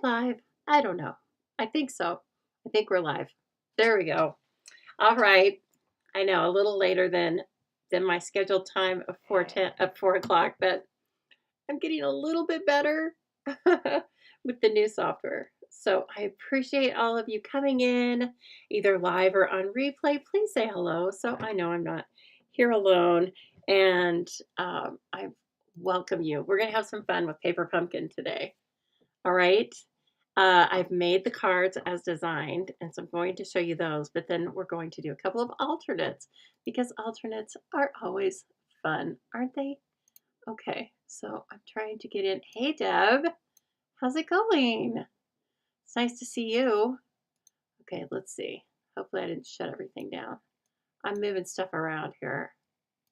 live? I don't know. I think so. I think we're live. There we go. All right. I know, a little later than my scheduled time of 4 o'clock, but I'm getting a little bit better with the new software. So I appreciate all of you coming in, either live or on replay. Please say hello so I know I'm not here alone. And I welcome you. We're going to have some fun with Paper Pumpkin today. All right. I've made the cards as designed, and so I'm going to show you those, but then we're going to do a couple of alternates because alternates are always fun, aren't they? Okay, so I'm trying to get in. Hey, Deb, how's it going? It's nice to see you. Okay, let's see. Hopefully I didn't shut everything down. I'm moving stuff around here.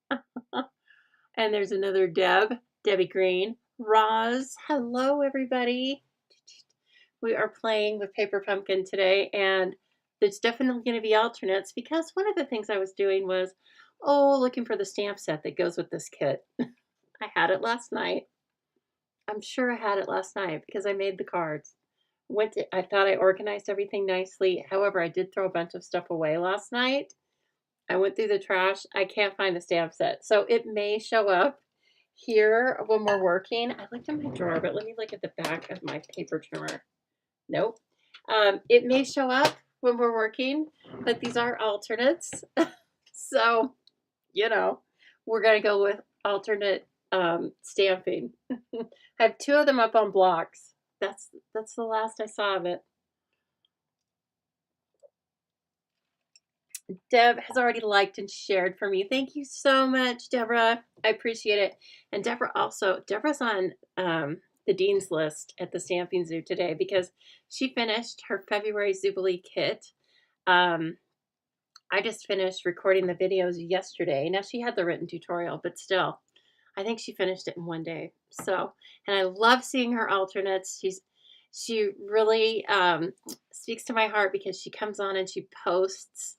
And there's another Deb, Debbie Green. Roz, hello, everybody. We are playing with Paper Pumpkin today, and there's definitely going to be alternates because one of the things I was doing was, looking for the stamp set that goes with this kit. I had it last night. I'm sure I had it last night because I made the cards. I thought I organized everything nicely. However, I did throw a bunch of stuff away last night. I went through the trash. I can't find the stamp set. So it may show up here when we're working. I looked in my drawer, but let me look at the back of my paper trimmer. Nope. It may show up when we're working, but these are alternates. So, we're going to go with alternate stamping. I have 2 of them up on blocks. That's the last I saw of it. Deb has already liked and shared for me. Thank you so much, Deborah. I appreciate it. And Deborah's on the Dean's list at the Stamping Zoo today because she finished her February Zoobilee kit. I just finished recording the videos yesterday. Now she had the written tutorial, but still, I think she finished it in one day. So, and I love seeing her alternates. She really speaks to my heart because she comes on and she posts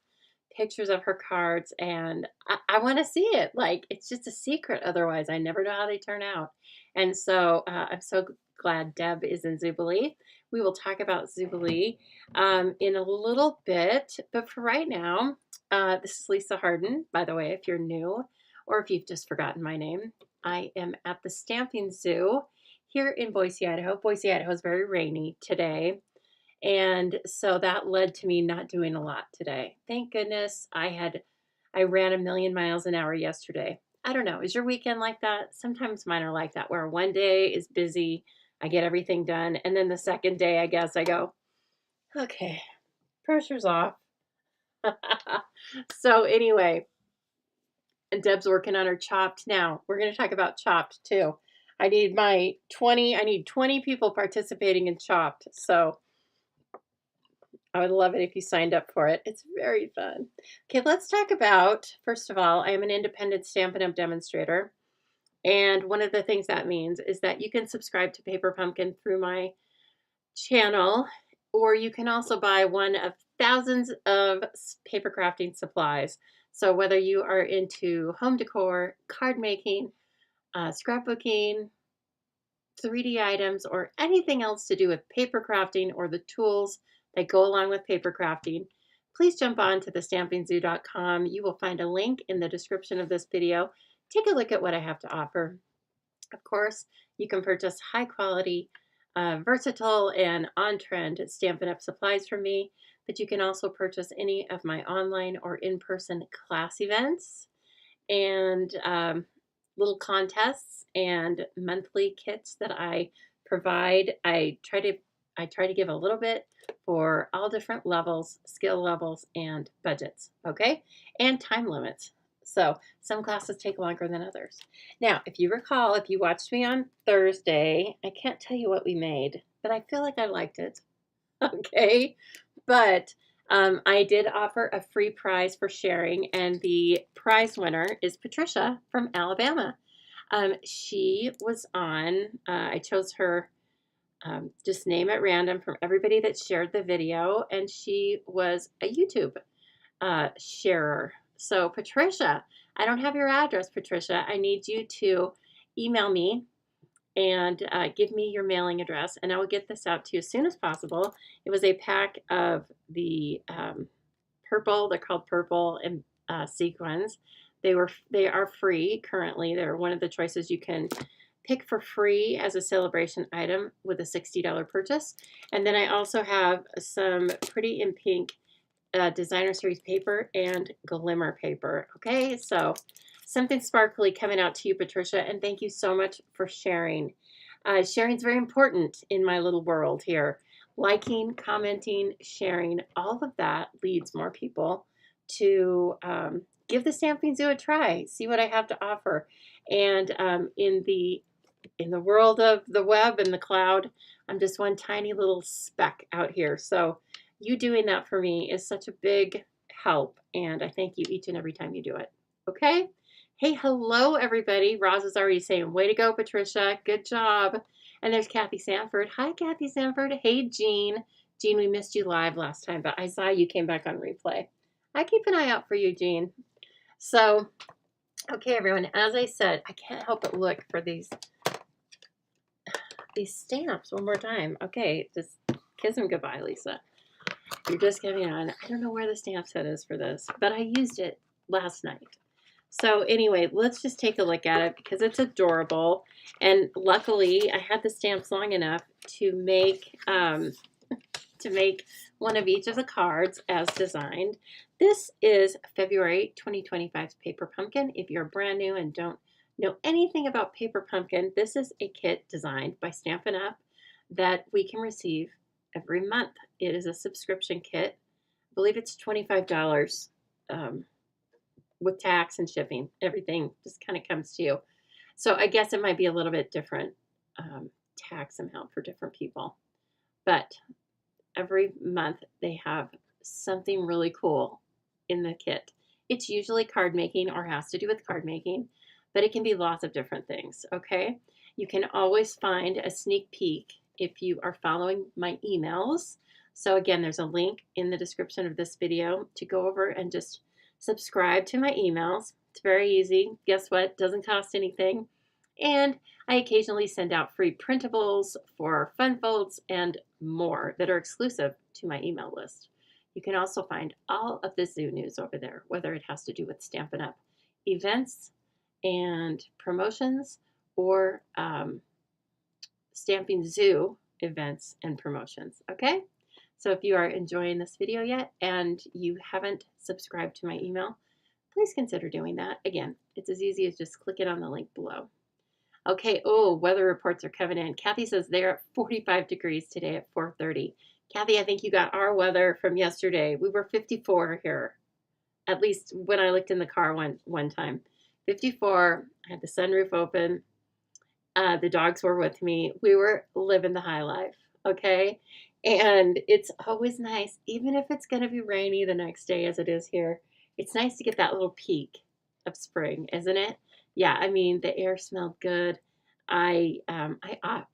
pictures of her cards, and I want to see it. Like, it's just a secret. Otherwise, I never know how they turn out. And so I'm so glad Deb is in Zoobilee. We will talk about Zoobilee in a little bit, but for right now, this is Lisa Harden, by the way, if you're new or if you've just forgotten my name. I am at the Stamping Zoo here in Boise, Idaho. Boise, Idaho is very rainy today. And so that led to me not doing a lot today. Thank goodness I ran 1,000,000 miles an hour yesterday. I don't know. Is your weekend like that? Sometimes mine are like that, where one day is busy, I get everything done, and then the second day, I guess, I go, okay, pressure's off. So anyway, and Deb's working on her Chopped now. We're going to talk about Chopped too. I need 20 people participating in Chopped. So I would love it if you signed up for it. It's very fun. Okay, let's talk about, first of all, I am an independent Stampin' Up! Demonstrator. And one of the things that means is that you can subscribe to Paper Pumpkin through my channel, or you can also buy one of thousands of paper crafting supplies. So whether you are into home decor, card making, scrapbooking, 3D items, or anything else to do with paper crafting or the tools that go along with paper crafting, please jump on to thestampingzoo.com. You will find a link in the description of this video. Take a look at what I have to offer. Of course, you can purchase high quality, versatile, and on-trend Stampin' Up! Supplies from me, but you can also purchase any of my online or in-person class events and little contests and monthly kits that I provide. I try to give a little bit for all different levels, skill levels, and budgets, okay? And time limits. So some classes take longer than others. Now, if you recall, if you watched me on Thursday, I can't tell you what we made, but I feel like I liked it, okay? But I did offer a free prize for sharing, and the prize winner is Patricia from Alabama. She was on, I chose her just name at random from everybody that shared the video, and she was a YouTube sharer. So Patricia, I don't have your address, Patricia. I need you to email me and give me your mailing address, and I will get this out to you as soon as possible. It was a pack of the purple. They're called purple and sequins. They are free currently. They're one of the choices you can pick for free as a Saleabration item with a $60 purchase. And then I also have some Pretty in Pink designer series paper and glimmer paper. Okay, so something sparkly coming out to you, Patricia, and thank you so much for sharing. Sharing is very important in my little world here. Liking, commenting, sharing, all of that leads more people to give the Stamping Zoo a try, see what I have to offer. And in the world of the web and the cloud, I'm just one tiny little speck out here. So you doing that for me is such a big help, and I thank you each and every time you do it. Okay? Hey, hello, everybody. Roz is already saying, way to go, Patricia. Good job. And there's Kathy Sanford. Hi, Kathy Sanford. Hey, Jean. Jean, we missed you live last time, but I saw you came back on replay. I keep an eye out for you, Jean. So, okay, everyone, as I said, I can't help but look for these stamps one more time. Okay, just kiss them goodbye, Lisa. You're just coming on. I don't know where the stamp set is for this, but I used it last night. So anyway, let's just take a look at it because it's adorable. And luckily, I had the stamps long enough to make one of each of the cards as designed. This is February 2025's Paper Pumpkin. If you're brand new and don't know anything about Paper Pumpkin, this is a kit designed by Stampin' Up! That we can receive every month. It is a subscription kit. I believe it's $25 with tax and shipping. Everything just kind of comes to you. So I guess it might be a little bit different tax amount for different people. But every month they have something really cool in the kit. It's usually card making or has to do with card making, but it can be lots of different things, okay? You can always find a sneak peek if you are following my emails. So again, there's a link in the description of this video to go over and just subscribe to my emails. It's very easy. Guess what? Doesn't cost anything. And I occasionally send out free printables for fun folds and more that are exclusive to my email list. You can also find all of the Zoo news over there, whether it has to do with Stampin' Up! Events and promotions or Stamping Zoo events and promotions, okay? So if you are enjoying this video yet and you haven't subscribed to my email, please consider doing that. Again, it's as easy as just clicking on the link below. Okay, oh, weather reports are coming in. Kathy says they're at 45 degrees today at 4:30. Kathy, I think you got our weather from yesterday. We were 54 here, at least when I looked in the car one time. 54, I had the sunroof open. The dogs were with me. We were living the high life, okay? And it's always nice, even if it's going to be rainy the next day as it is here, it's nice to get that little peak of spring, isn't it? Yeah, I mean, the air smelled good. I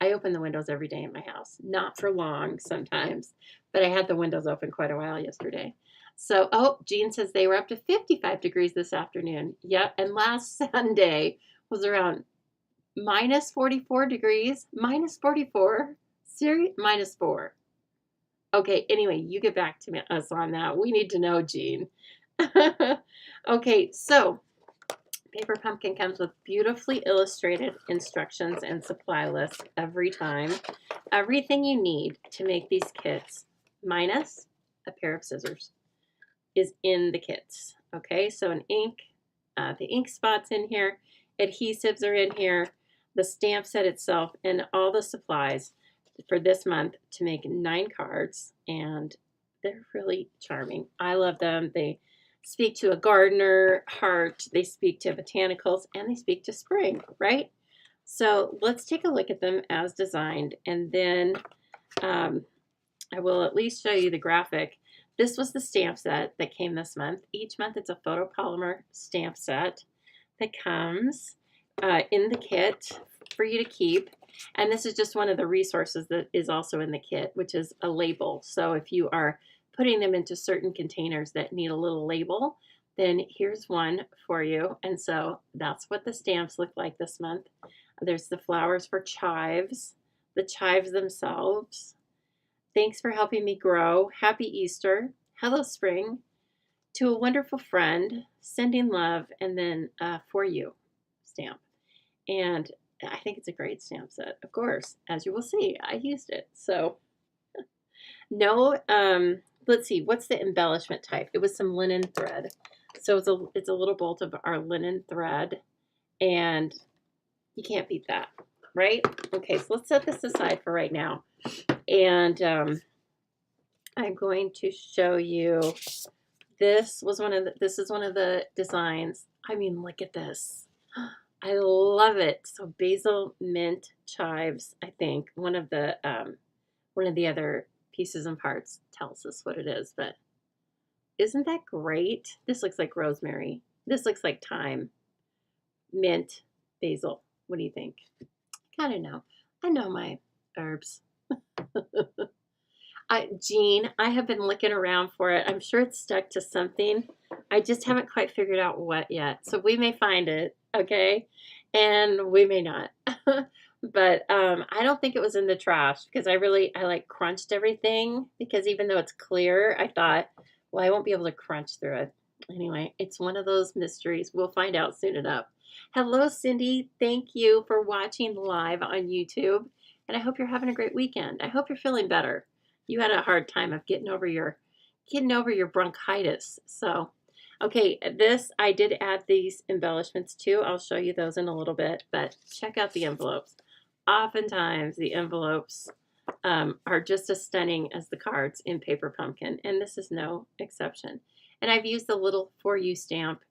open the windows every day in my house, not for long sometimes, but I had the windows open quite a while yesterday. So, oh, Jean says they were up to 55 degrees this afternoon. Yep, and last Sunday was around minus 44 degrees, minus 44, serious, minus 4. Okay, anyway, you get back to us on that. We need to know, Jean. Okay, so Paper Pumpkin comes with beautifully illustrated instructions and supply lists every time. Everything you need to make these kits, minus a pair of scissors, is in the kits. Okay, so an ink, the ink spot's in here, adhesives are in here, the stamp set itself, and all the supplies for this month to make 9 cards, and they're really charming. I love them. They speak to a gardener heart, they speak to botanicals, and they speak to spring, right? So let's take a look at them as designed, and then I will at least show you the graphic. This was the stamp set that came this month. Each month it's a photopolymer stamp set that comes in the kit for you to keep. And this is just one of the resources that is also in the kit, which is a label. So if you are putting them into certain containers that need a little label, then here's one for you. And so that's what the stamps look like this month. There's the flowers for chives, the chives themselves. Thanks for helping me grow. Happy Easter. Hello, spring. To a wonderful friend, sending love, and then for you stamp. And I think it's a great stamp set. Of course, as you will see, I used it. So no, let's see, what's the embellishment type? It was some linen thread. So it's a little bolt of our linen thread, and you can't beat that, right? Okay, so let's set this aside for right now. And I'm going to show you, this is one of the designs. I mean, look at this. I love it. So basil, mint, chives, I think. One of the other pieces and parts tells us what it is, but isn't that great? This looks like rosemary. This looks like thyme, mint, basil. What do you think? I don't know. I know my herbs. Jean, I have been looking around for it. I'm sure it's stuck to something. I just haven't quite figured out what yet. So we may find it, okay? And we may not. But I don't think it was in the trash because I like crunched everything, because even though it's clear, I thought, well, I won't be able to crunch through it. Anyway, it's one of those mysteries. We'll find out soon enough. Hello, Cindy. Thank you for watching live on YouTube. And I hope you're having a great weekend. I hope you're feeling better. You had a hard time of getting over your bronchitis. So, okay, I did add these embellishments too. I'll show you those in a little bit, but check out the envelopes. Oftentimes the envelopes are just as stunning as the cards in Paper Pumpkin, and this is no exception. And I've used the little For You stamp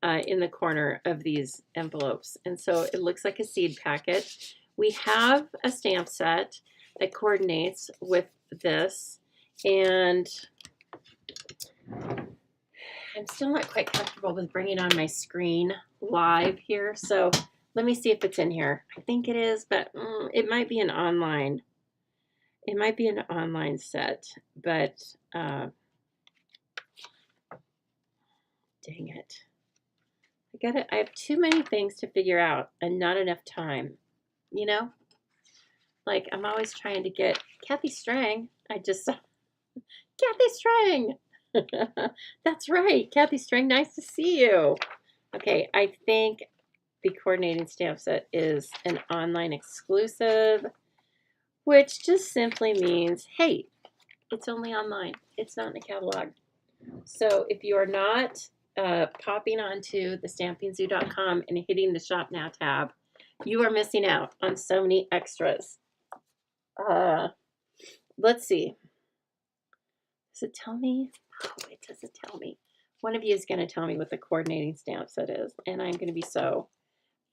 in the corner of these envelopes, and so it looks like a seed packet. We have a stamp set that coordinates with this, and I'm still not quite comfortable with bringing on my screen live here, so let me see if it's in here. I think it is, but it might be an online. It might be an online set, but dang it. I have too many things to figure out and not enough time, you know? Like, I'm always trying to get Kathy Strang. Kathy Strang. That's right. Kathy Strang, nice to see you. Okay, I think the coordinating stamp set is an online exclusive, which just simply means, hey, it's only online. It's not in a catalog. So if you are not popping onto the stampingzoo.com and hitting the Shop Now tab, you are missing out on so many extras. Let's see. Does it tell me? Oh, it doesn't tell me. One of you is going to tell me what the coordinating stamp set is, and I'm going to be so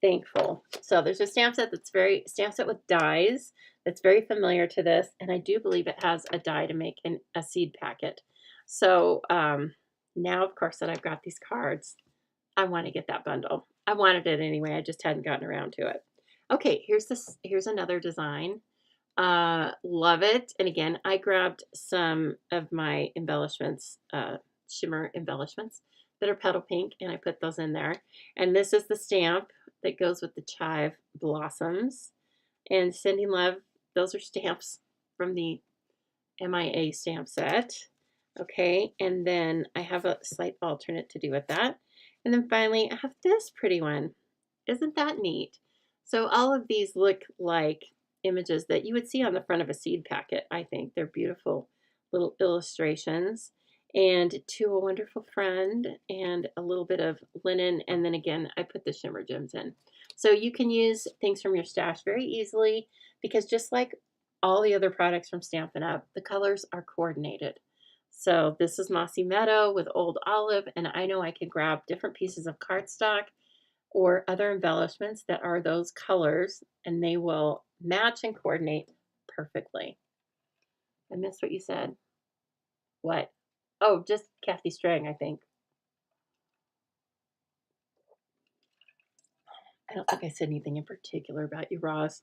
thankful. So there's a stamp set with dies that's very familiar to this, and I do believe it has a die to make a seed packet. So now, of course, that I've got these cards, I want to get that bundle. I wanted it anyway. I just hadn't gotten around to it. Okay, here's another design. Love it. And again, I grabbed some of my embellishments, shimmer embellishments that are petal pink, and I put those in there. And this is the stamp that goes with the chive blossoms. And sending love, those are stamps from the MIA stamp set. Okay, and then I have a slight alternate to do with that. And then finally, I have this pretty one. Isn't that neat? So all of these look like images that you would see on the front of a seed packet, I think. They're beautiful little illustrations. And to a wonderful friend, and a little bit of linen, and then again, I put the shimmer gems in. So you can use things from your stash very easily, because just like all the other products from Stampin' Up, the colors are coordinated. So this is Mossy Meadow with Old Olive, and I know I can grab different pieces of cardstock or other embellishments that are those colors, and they will match and coordinate perfectly. I missed what you said. What? Oh, just Kathy Strang, I think. I don't think I said anything in particular about you, Roz.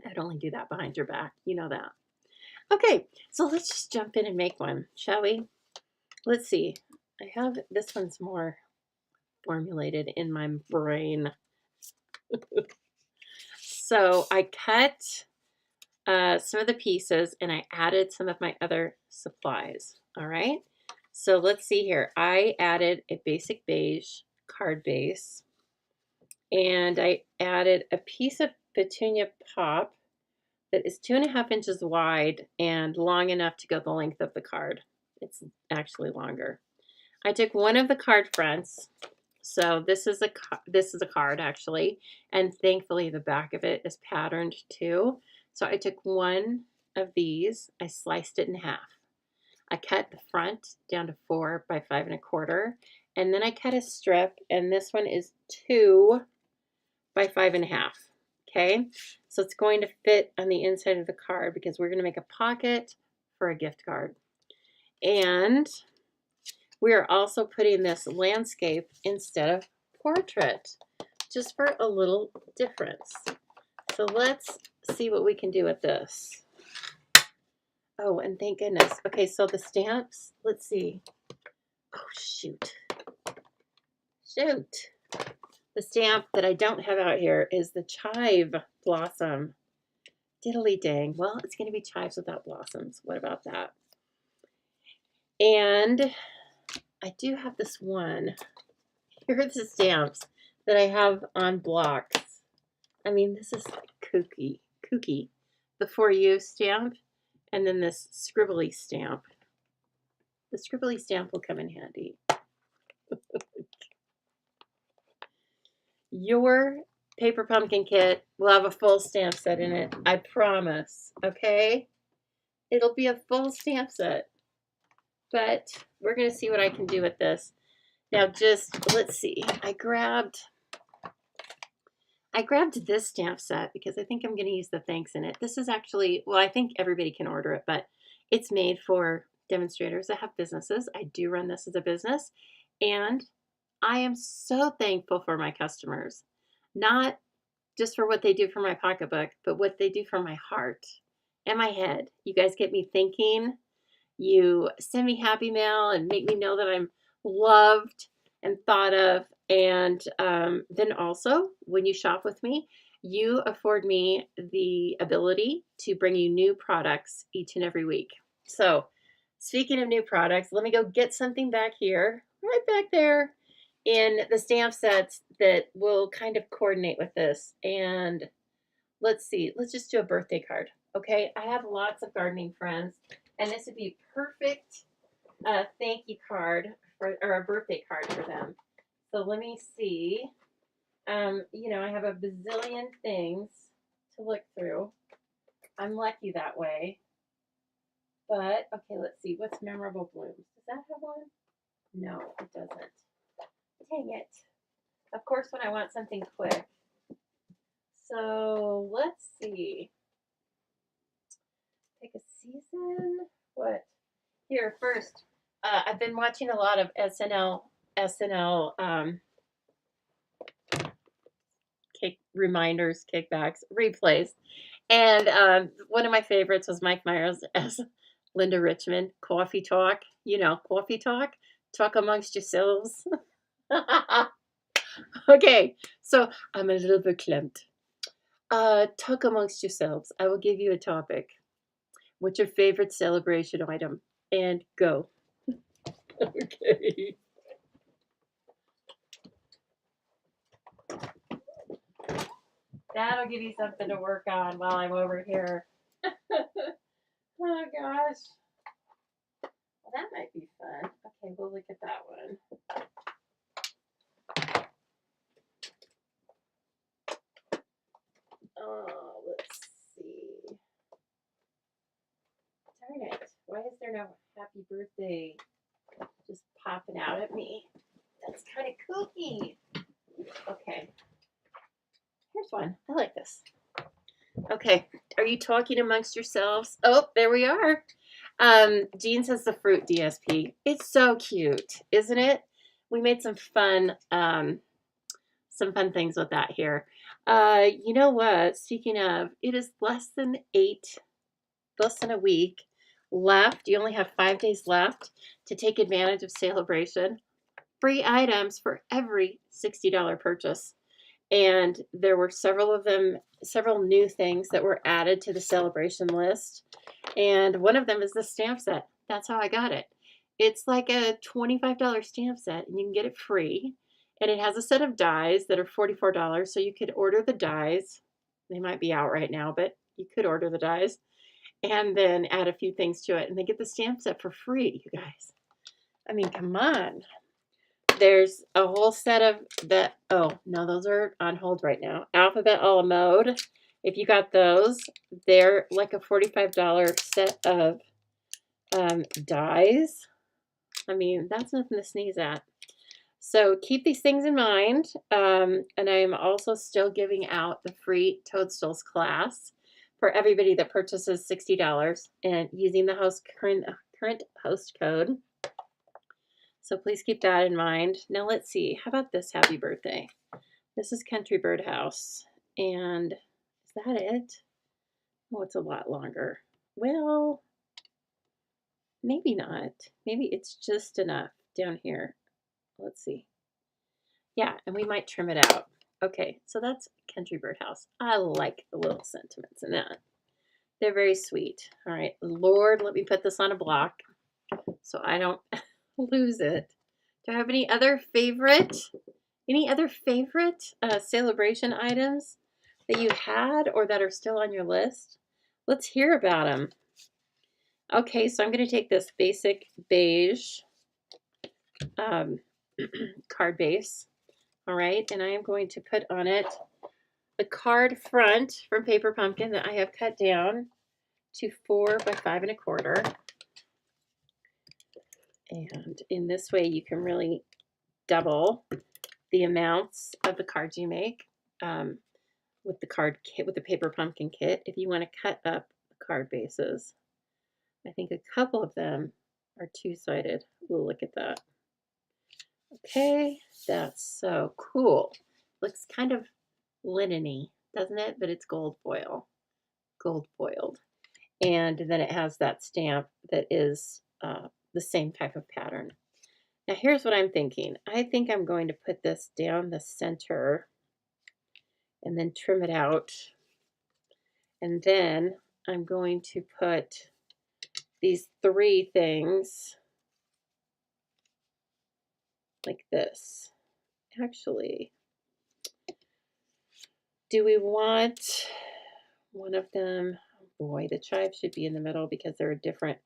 I'd only do that behind your back. You know that. Okay, so let's just jump in and make one, shall we? Let's see. I have, this one's more formulated in my brain. So I cut some of the pieces and I added some of my other supplies. All right. So let's see here. I added a basic beige card base and I added a piece of petunia pop that is 2.5 inches wide and long enough to go the length of the card. It's actually longer. I took one of the card fronts. So this is a card actually, and thankfully the back of it is patterned too. So I took one of these, I sliced it in half. I cut the front down to 4 by 5 1/4, and then I cut a strip, and this one is 2 by 5 1/2. Okay, so it's going to fit on the inside of the card because we're going to make a pocket for a gift card. And we are also putting this landscape instead of portrait, just for a little difference. So let's see what we can do with this. Oh, and thank goodness. Okay, so the stamps, let's see. Oh, shoot. Shoot. The stamp that I don't have out here is the chive blossom. Diddly dang. Well, it's going to be chives without blossoms. What about that? And I do have this one. Here are the stamps that I have on blocks. I mean, this is kooky. The For You stamp, and then this scribbly stamp. The scribbly stamp will come in handy. Your paper pumpkin kit will have a full stamp set in it. I promise. Okay? It'll be a full stamp set. But we're going to see what I can do with this. Now just, let's see. I grabbed this stamp set because I think I'm going to use the thanks in it. This is actually, well, I think everybody can order it, but it's made for demonstrators that have businesses. I do run this as a business, and I am so thankful for my customers, not just for what they do for my pocketbook, but what they do for my heart and my head. You guys get me thinking. You send me happy mail and make me know that I'm loved and thought of. And then also, when you shop with me, you afford me the ability to bring you new products each and every week. So speaking of new products, let me go get something back here, right back there in the stamp sets that will kind of coordinate with this. And let's see, let's just do a birthday card. Okay, I have lots of gardening friends, and this would be perfect thank you card for, or a birthday card for them. So let me see. You know, I have a bazillion things to look through. I'm lucky that way. But, okay, let's see. What's Memorable Blooms? Does that have one? No, it doesn't. Dang it. Of course, when I want something quick. So, let's see. Pick a season. What? Here, first, I've been watching a lot of SNL reminders, kickbacks, replays. And one of my favorites was Mike Myers as Linda Richmond. Coffee talk, you know, coffee talk. Talk amongst yourselves. Okay, so I'm a little bit clamped. Talk amongst yourselves. I will give you a topic. What's your favorite celebration item? And go. Okay. That'll give you something to work on while I'm over here. Oh gosh. Well, that might be fun. Okay, we'll look at that one. Oh, let's see. Darn it. Why is there no happy birthday just popping out at me? That's kind of kooky. Okay. Here's one. I like this. Okay. Are you talking amongst yourselves? Oh, there we are. Jean says the fruit DSP. It's so cute, isn't it? We made some fun things with that here. You know what? Speaking of, it is less than a week left. You only have 5 days left to take advantage of Saleabration. Free items for every $60 purchase. And there were several of them, several new things that were added to the celebration list. And one of them is the stamp set. That's how I got it. It's like a $25 stamp set, and you can get it free. And it has a set of dies that are $44. So you could order the dies. They might be out right now, but you could order the dies and then add a few things to it. And they get the stamp set for free, you guys. I mean, come on. There's a whole set of the, oh, no, those are on hold right now. Alphabet a la mode. If you got those, they're like a $45 set of dies. I mean, that's nothing to sneeze at. So keep these things in mind. And I am also still giving out the free Toadstools class for everybody that purchases $60 and using the current host code. So please keep that in mind. Now let's see. How about this happy birthday? This is Country Birdhouse. And is that it? Oh, it's a lot longer. Well, maybe not. Maybe it's just enough down here. Let's see. Yeah, and we might trim it out. Okay, so that's Country Birdhouse. I like the little sentiments in that. They're very sweet. All right, Lord, let me put this on a block so I don't lose it. Do I have any other favorite celebration items that you had or that are still on your list? Let's hear about them. Okay, so I'm going to take this basic beige card base. All right, and I am going to put on it the card front from Paper Pumpkin that I have cut down to 4 by 5 1/4. And in this way, you can really double the amounts of the cards you make with the card kit, with the Paper Pumpkin kit. If you want to cut up the card bases, I think a couple of them are two-sided. We'll look at that. Okay, that's so cool. Looks kind of linen-y, doesn't it? But it's gold foiled. And then it has that stamp that is the same type of pattern. Now here's what I'm thinking. I think I'm going to put this down the center and then trim it out. And then I'm going to put these 3 things like this. Actually, do we want one of them? Oh boy, the chives should be in the middle because they're different.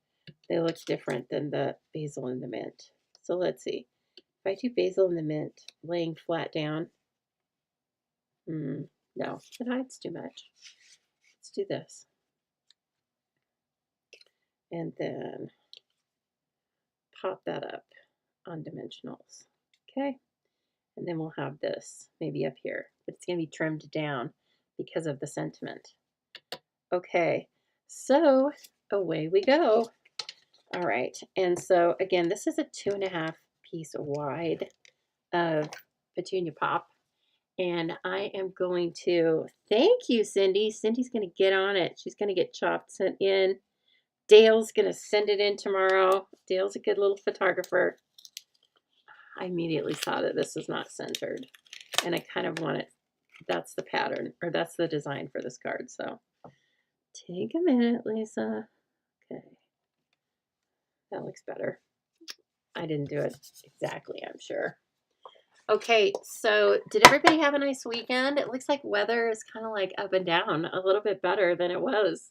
They look different than the basil and the mint. So let's see. If I do basil and the mint laying flat down, no, it hides too much. Let's do this. And then pop that up on dimensionals. Okay. And then we'll have this maybe up here, but it's going to be trimmed down because of the sentiment. Okay. So away we go. All right. And so again, this is a 2.5 piece wide of Petunia Pop. And I am going to, thank you, Cindy. Cindy's going to get on it. She's going to get chopped sent in. Dale's going to send it in tomorrow. Dale's a good little photographer. I immediately saw that this is not centered. And I kind of want it, that's the pattern, or that's the design for this card. So take a minute, Lisa. Okay. That looks better. I didn't do it exactly, I'm sure. Okay, so did everybody have a nice weekend? It looks like weather is kind of like up and down a little bit better than it was.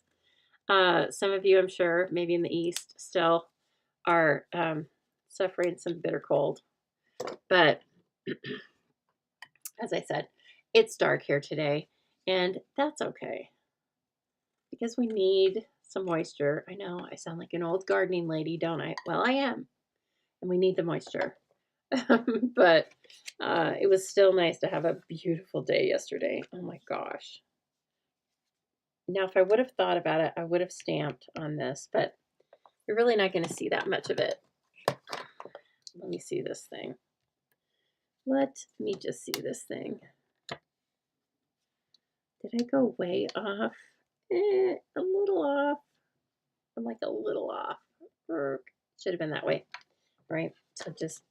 Some of you, I'm sure, maybe in the East still are suffering some bitter cold. But as I said, it's dark here today, and that's okay because we need some moisture. I know I sound like an old gardening lady, don't I? Well, I am, and we need the moisture. But it was still nice to have a beautiful day yesterday. Oh my gosh. Now, if I would have thought about it, I would have stamped on this, but you're really not going to see that much of it. Let me see this thing. Let me just see this thing. Did I go way off? A little off. I'm like a little off. Should have been that way, right? So just,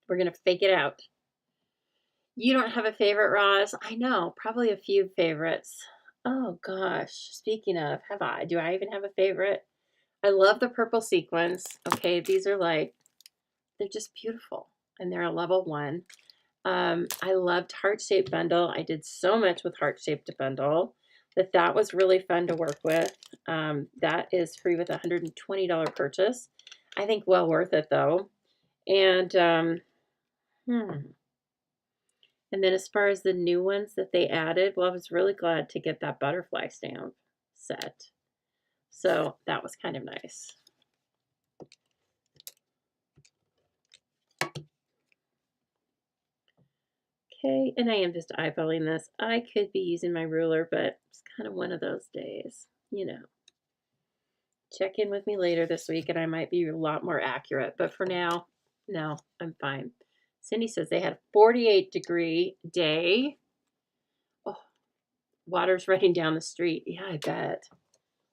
we're going to fake it out. You don't have a favorite, Roz? I know, probably a few favorites. Oh gosh, speaking of, do I even have a favorite? I love the purple sequins. Okay, these are like, they're just beautiful. And they're a level 1. I loved heart-shaped bundle. I did so much with heart-shaped bundle that was really fun to work with. That is free with a $120 purchase. I think well worth it though. And and then as far as the new ones that they added, well, I was really glad to get that butterfly stamp set. So that was kind of nice. Okay, and I am just eyeballing this. I could be using my ruler, but it's kind of one of those days, you know. Check in with me later this week and I might be a lot more accurate, but for now, no, I'm fine. Cindy says they had a 48-degree day. Oh, water's running down the street. Yeah, I bet.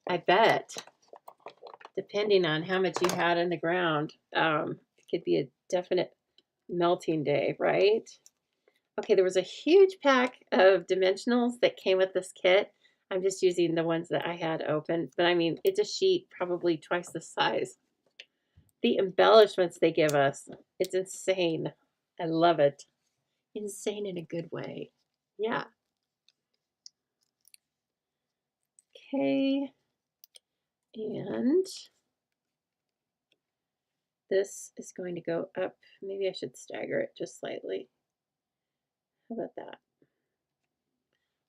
I bet. Depending on how much you had in the ground, it could be a definite melting day, right? Okay, there was a huge pack of dimensionals that came with this kit. I'm just using the ones that I had open, but I mean, it's a sheet probably twice the size. The embellishments they give us, it's insane. I love it. Insane in a good way. Yeah. Okay. And this is going to go up. Maybe I should stagger it just slightly. How about that?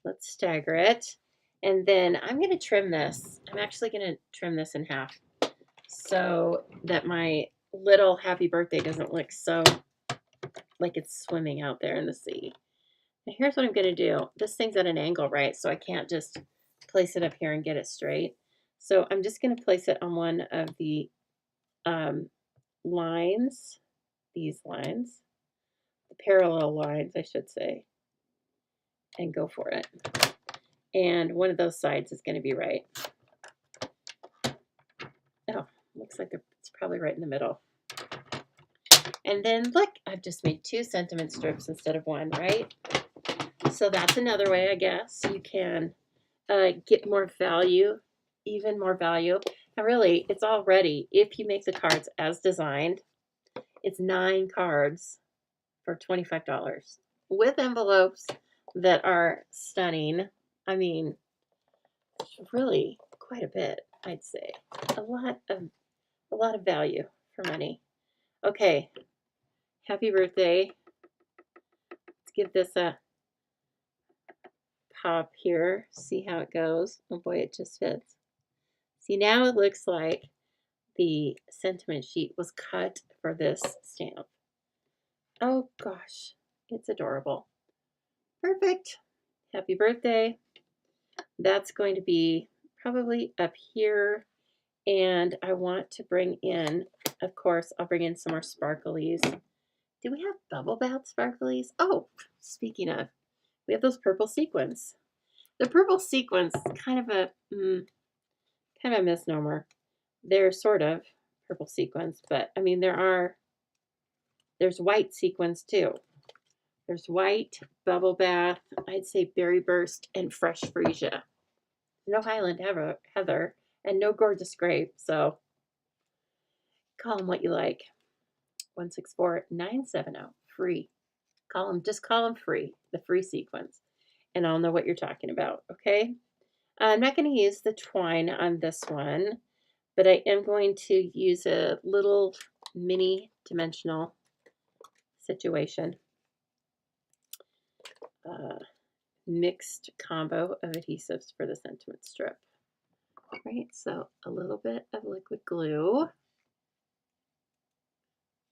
Let's stagger it. And then I'm going to trim this. I'm actually going to trim this in half so that my little happy birthday doesn't look so like it's swimming out there in the sea. Now here's what I'm going to do. This thing's at an angle, right? So I can't just place it up here and get it straight. So I'm just going to place it on one of the lines, these lines, the parallel lines, I should say, and go for it. And one of those sides is going to be right. Oh, looks like it's probably right in the middle. And then look, I've just made 2 sentiment strips instead of 1, right? So that's another way, I guess, you can get more value, even more value. And really, it's all ready. If you make the cards as designed, it's 9 cards for $25 with envelopes that are stunning. I mean, really quite a bit, I'd say. A lot of value for money. Okay, happy birthday. Let's give this a pop here. See how it goes. Oh boy, it just fits. See, now it looks like the sentiment sheet was cut for this stamp. Oh gosh, it's adorable. Perfect. Happy birthday. That's going to be probably up here. And I want to bring in, of course, I'll bring in some more sparklies. Do we have bubble bath sparklies? Oh, speaking of, we have those purple sequins. The purple sequins, kind of a misnomer. They're sort of purple sequins, but I mean there's white sequins too. There's white, bubble bath, I'd say berry burst, and fresh freesia. No Highland heather, and no gorgeous grape. So call them what you like. 164-970 free. Just call them free, the free sequins, and I'll know what you're talking about. Okay. I'm not going to use the twine on this one, but I am going to use a little mini dimensional situation. Mixed combo of adhesives for the sentiment strip. Right, so a little bit of liquid glue.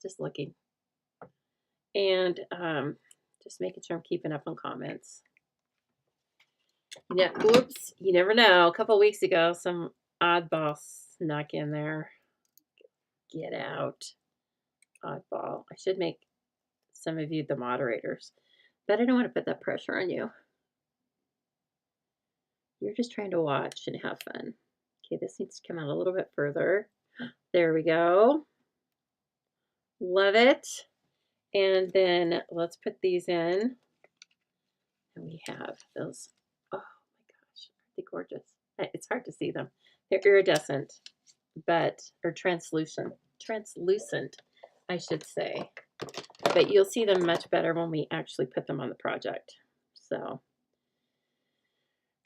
Just looking. And just making sure I'm keeping up on comments. Yeah, whoops, you never know. A couple weeks ago, some oddball snuck in there. Get out. Oddball. I should make some of you the moderators, but I don't want to put that pressure on you. You're just trying to watch and have fun. Okay, this needs to come out a little bit further. There we go. Love it. And then let's put these in. And we have those, oh my gosh, aren't they gorgeous? It's hard to see them. They're iridescent, or translucent, I should say. But you'll see them much better when we actually put them on the project. So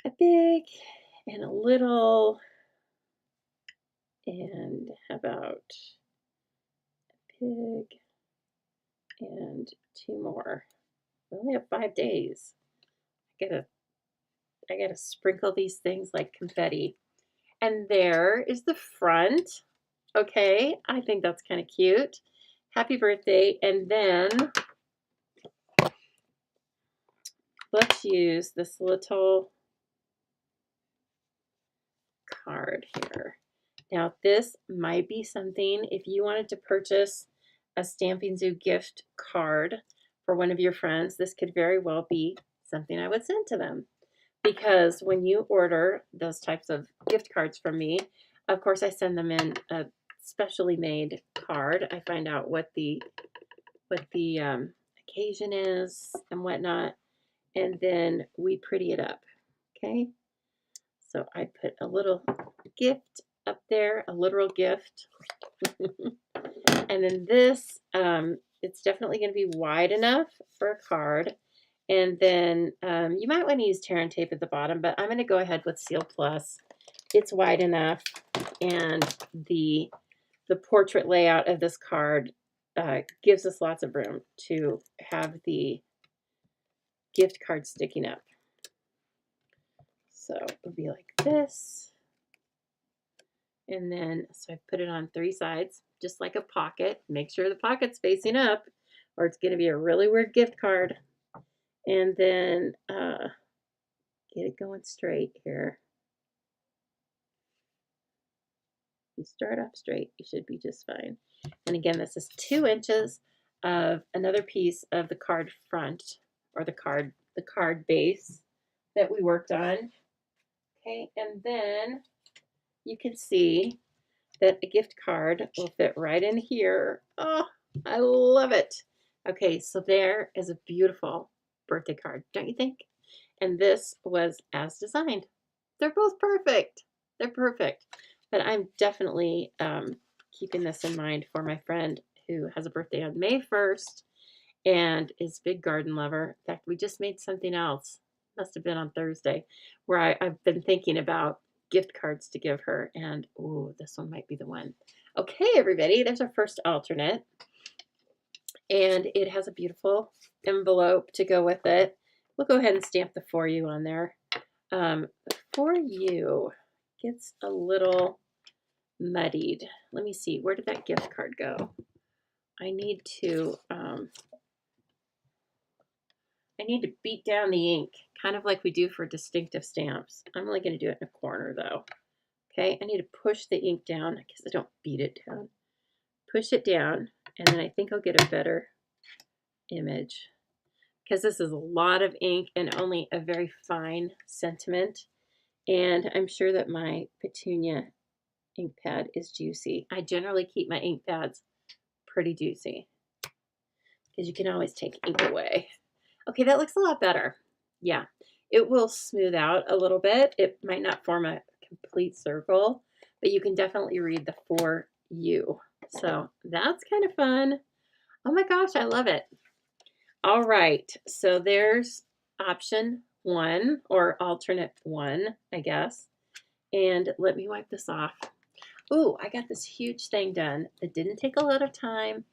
a big and a little, and how about a big and 2 more. We only have 5 days. I gotta sprinkle these things like confetti. And there is the front. Okay, I think that's kind of cute. Happy birthday. And then let's use this little card here. Now this might be something, if you wanted to purchase a Stampin' Zoo gift card for one of your friends, this could very well be something I would send to them. Because when you order those types of gift cards from me, of course I send them in a specially made card. I find out what the occasion is and whatnot, and then we pretty it up. Okay, so I put a little gift up there, a literal gift. And then this, it's definitely going to be wide enough for a card. And then you might want to use tear and tape at the bottom, but I'm going to go ahead with Seal Plus. It's wide enough, and the portrait layout of this card gives us lots of room to have the gift card sticking up. So it'll be like this. And then, so I put it on 3 sides, just like a pocket. Make sure the pocket's facing up, or it's going to be a really weird gift card. And then get it going straight here. You start off straight, you should be just fine. And again, this is 2 inches of another piece of the card front, or the card base that we worked on. Okay, and then you can see that a gift card will fit right in here. Oh, I love it. Okay, so there is a beautiful birthday card, don't you think? And this was as designed. They're both perfect. They're perfect. But I'm definitely keeping this in mind for my friend who has a birthday on May 1st and is a big garden lover. In fact, we just made something else. Must have been on Thursday, where I've been thinking about gift cards to give her, and oh, this one might be the one. Okay, everybody, there's our first alternate, and it has a beautiful envelope to go with it. We'll go ahead and stamp the For You on there. For You gets a little muddied. Let me see, where did that gift card go? I need to beat down the ink, kind of like we do for distinctive stamps. I'm only going to do it in a corner though. Okay, I need to push the ink down. I guess I don't beat it down. Push it down, and then I think I'll get a better image, because this is a lot of ink and only a very fine sentiment. And I'm sure that my Petunia ink pad is juicy. I generally keep my ink pads pretty juicy, because you can always take ink away. Okay, that looks a lot better. Yeah, it will smooth out a little bit. It might not form a complete circle, but you can definitely read the For You. So that's kind of fun. Oh my gosh, I love it. All right, so there's option 1, or alternate 1, I guess. And let me wipe this off. Ooh, I got this huge thing done. It didn't take a lot of time,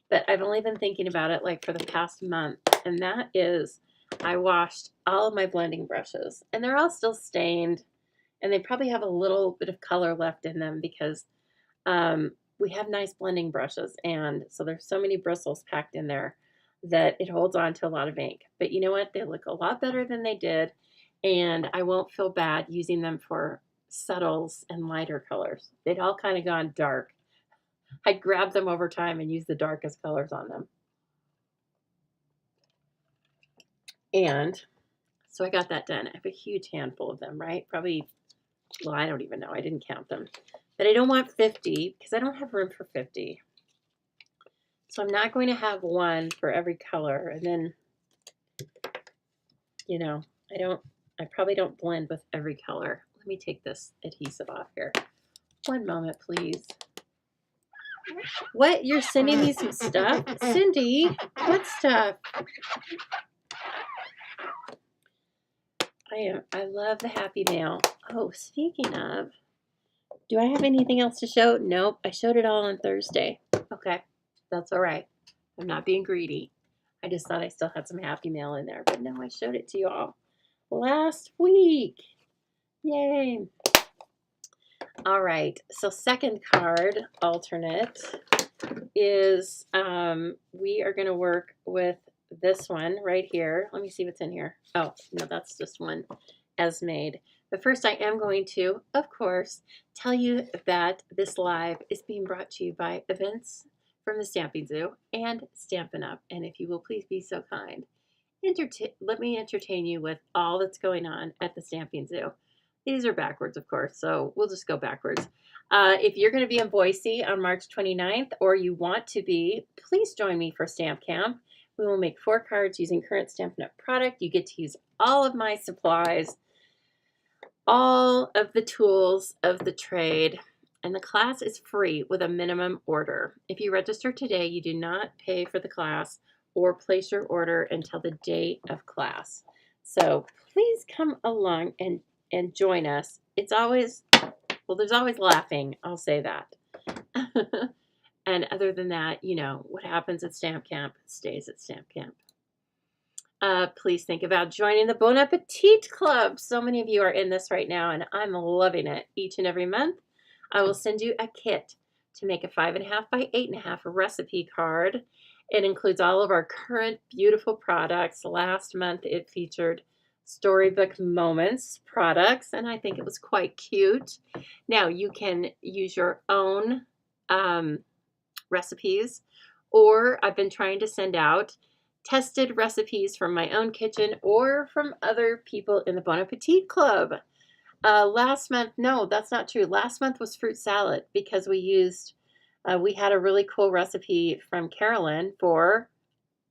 but I've only been thinking about it like for the past month. And that is, I washed all of my blending brushes, and they're all still stained, and they probably have a little bit of color left in them, because we have nice blending brushes, and so there's so many bristles packed in there that it holds on to a lot of ink. But you know what? They look a lot better than they did, and I won't feel bad using them for subtles and lighter colors. They'd all kind of gone dark. I'd grab them over time and use the darkest colors on them. And so I got that done. I have a huge handful of them, right? Probably, well, I don't even know. I didn't count them. But I don't want 50, because I don't have room for 50. So I'm not going to have one for every color. And then, you know, I probably don't blend with every color. Let me take this adhesive off here. One moment, please. What? You're sending me some stuff? Cindy, what stuff? I love the Happy Mail. Oh, speaking of, do I have anything else to show? Nope, I showed it all on Thursday. Okay, that's all right. I'm not being greedy. I just thought I still had some Happy Mail in there, but no, I showed it to you all last week. Yay. All right, so second card alternate is we are going to work with this one right here. Let me see what's in here. Oh, no, that's just one as made. But first I am going to, of course, tell you that this live is being brought to you by Events from the Stamping Zoo and Stampin' Up. And if you will please be so kind, let me entertain you with all that's going on at the Stamping Zoo. These are backwards, of course, so we'll just go backwards. If you're going to be in Boise on March 29th, or you want to be, please join me for Stamp Camp. We will make 4 cards using current Stampin' Up! Product. You get to use all of my supplies, all of the tools of the trade, and the class is free with a minimum order. If you register today, you do not pay for the class or place your order until the day of class. So please come along and join us. It's always, well, there's always laughing, I'll say that. And other than that, you know, what happens at Stamp Camp stays at Stamp Camp. Please think about joining the Bon Appetit Club. So many of you are in this right now, and I'm loving it. Each and every month, I will send you a kit to make a 5.5 by 8.5 recipe card. It includes all of our current beautiful products. Last month, it featured Storybook Moments products, and I think it was quite cute. Now, you can use your own recipes, or I've been trying to send out tested recipes from my own kitchen or from other people in the Bon Appetit Club. Last month, no, that's not true. Last month was fruit salad because we had a really cool recipe from Carolyn for,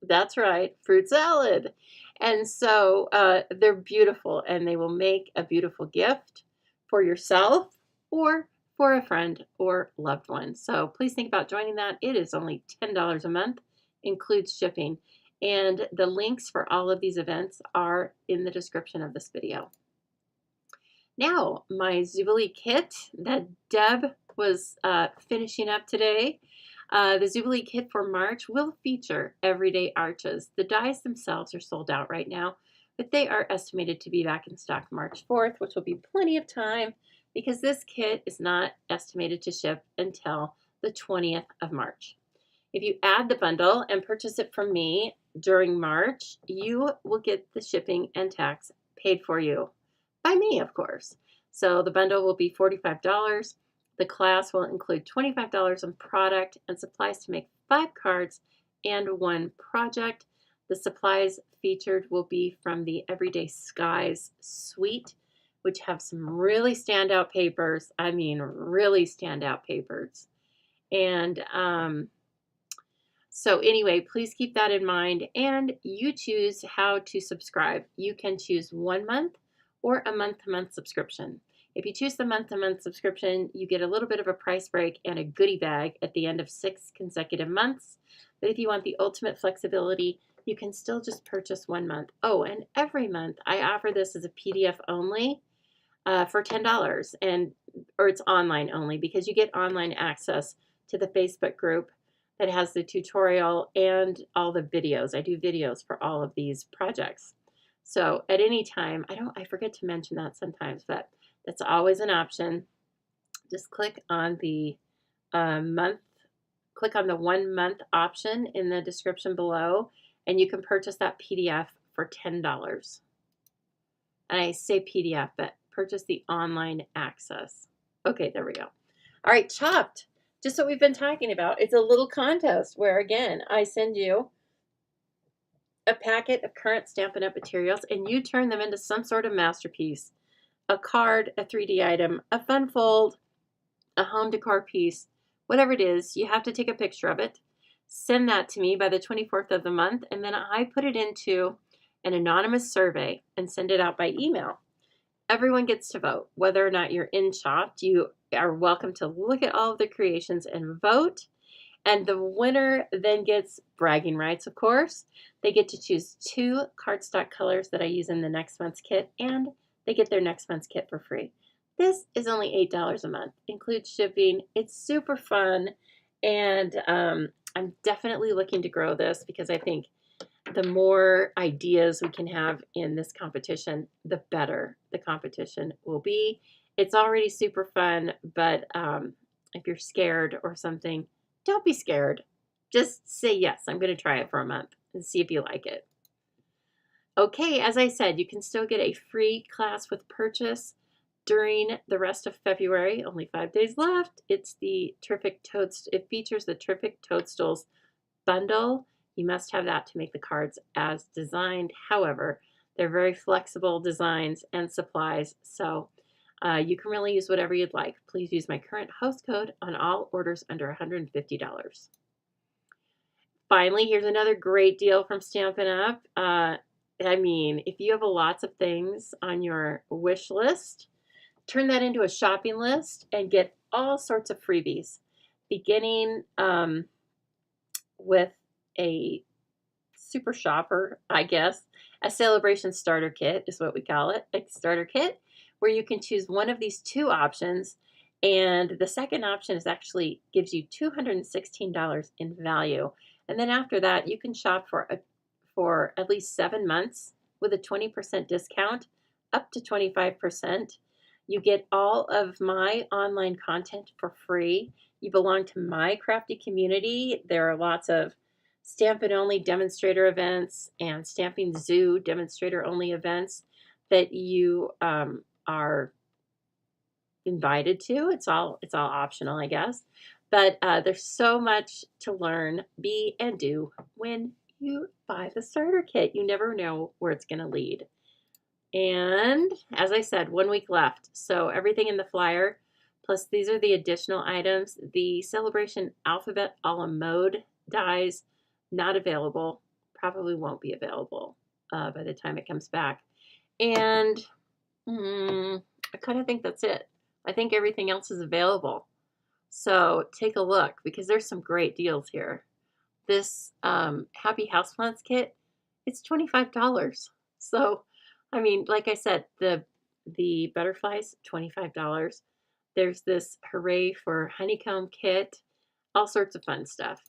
that's right, fruit salad. And so they're beautiful, and they will make a beautiful gift for yourself or for a friend or loved one. So please think about joining that. It is only $10 a month, includes shipping. And the links for all of these events are in the description of this video. Now, my Zoobilee kit that Deb was finishing up today, the Zoobilee kit for March will feature everyday arches. The dies themselves are sold out right now, but they are estimated to be back in stock March 4th, which will be plenty of time because this kit is not estimated to ship until the 20th of March. If you add the bundle and purchase it from me during March, you will get the shipping and tax paid for you by me, of course. So the bundle will be $45. The class will include $25 on product and supplies to make 5 cards and 1 project. The supplies featured will be from the Everyday Skies suite, which have some really standout papers. I mean, really standout papers. And so anyway, please keep that in mind, and you choose how to subscribe. You can choose 1 month or a month-to-month subscription. If you choose the month-to-month subscription, you get a little bit of a price break and a goodie bag at the end of 6 consecutive months. But if you want the ultimate flexibility, you can still just purchase 1 month. Oh, and every month I offer this as a PDF only for $10, or it's online only, because you get online access to the Facebook group that has the tutorial and all the videos. I do videos for all of these projects. So at any time, I forget to mention that sometimes, but that's always an option. Just click on the click on the 1 month option in the description below, and you can purchase that PDF for $10. And I say PDF, but purchase the online access. Okay, there we go. All right, Chopped. Just what we've been talking about. It's a little contest where, again, I send you a packet of current Stampin' Up! Materials, and you turn them into some sort of masterpiece. A card, a 3D item, a fun fold, a home decor piece, whatever it is, you have to take a picture of it. Send that to me by the 24th of the month, and then I put it into an anonymous survey and send it out by email. Everyone gets to vote. Whether or not you're in Chopped, you are welcome to look at all of the creations and vote. And the winner then gets bragging rights, of course. They get to choose 2 cardstock colors that I use in the next month's kit, and they get their next month's kit for free. This is only $8 a month, includes shipping. It's super fun, and I'm definitely looking to grow this because I think the more ideas we can have in this competition, the better the competition will be. It's already super fun, but if you're scared or something, don't be scared. Just say yes, I'm going to try it for a month and see if you like it. Okay, as I said, you can still get a free class with purchase during the rest of February. Only 5 days left. It's the Terrific Toadstools. It features the Terrific Toadstools bundle. You must have that to make the cards as designed. However, they're very flexible designs and supplies, so you can really use whatever you'd like. Please use my current host code on all orders under $150. Finally, here's another great deal from Stampin' Up. I mean, if you have lots of things on your wish list, turn that into a shopping list and get all sorts of freebies, beginning with a super shopper, I guess. A Saleabration starter kit is what we call it, a starter kit, where you can choose one of these 2 options, and the second option is actually gives you $216 in value. And then after that, you can shop for at least 7 months with a 20% discount, up to 25%. You get all of my online content for free. You belong to my crafty community. There are lots of Stampin' Only demonstrator events and Stamping Zoo demonstrator only events that you are invited to. It's all optional, I guess. But there's so much to learn, be, and do when you buy the starter kit. You never know where it's going to lead. And as I said, 1 week left. So everything in the flyer, plus these are the additional items. The Saleabration Alphabet a la Mode dies, not available. Probably won't be available by the time it comes back. And I kind of think that's it. I think everything else is available. So take a look because there's some great deals here. This Happy Houseplants kit, it's $25. So, I mean, like I said, the butterflies, $25. There's this Hooray for Honeycomb kit, all sorts of fun stuff.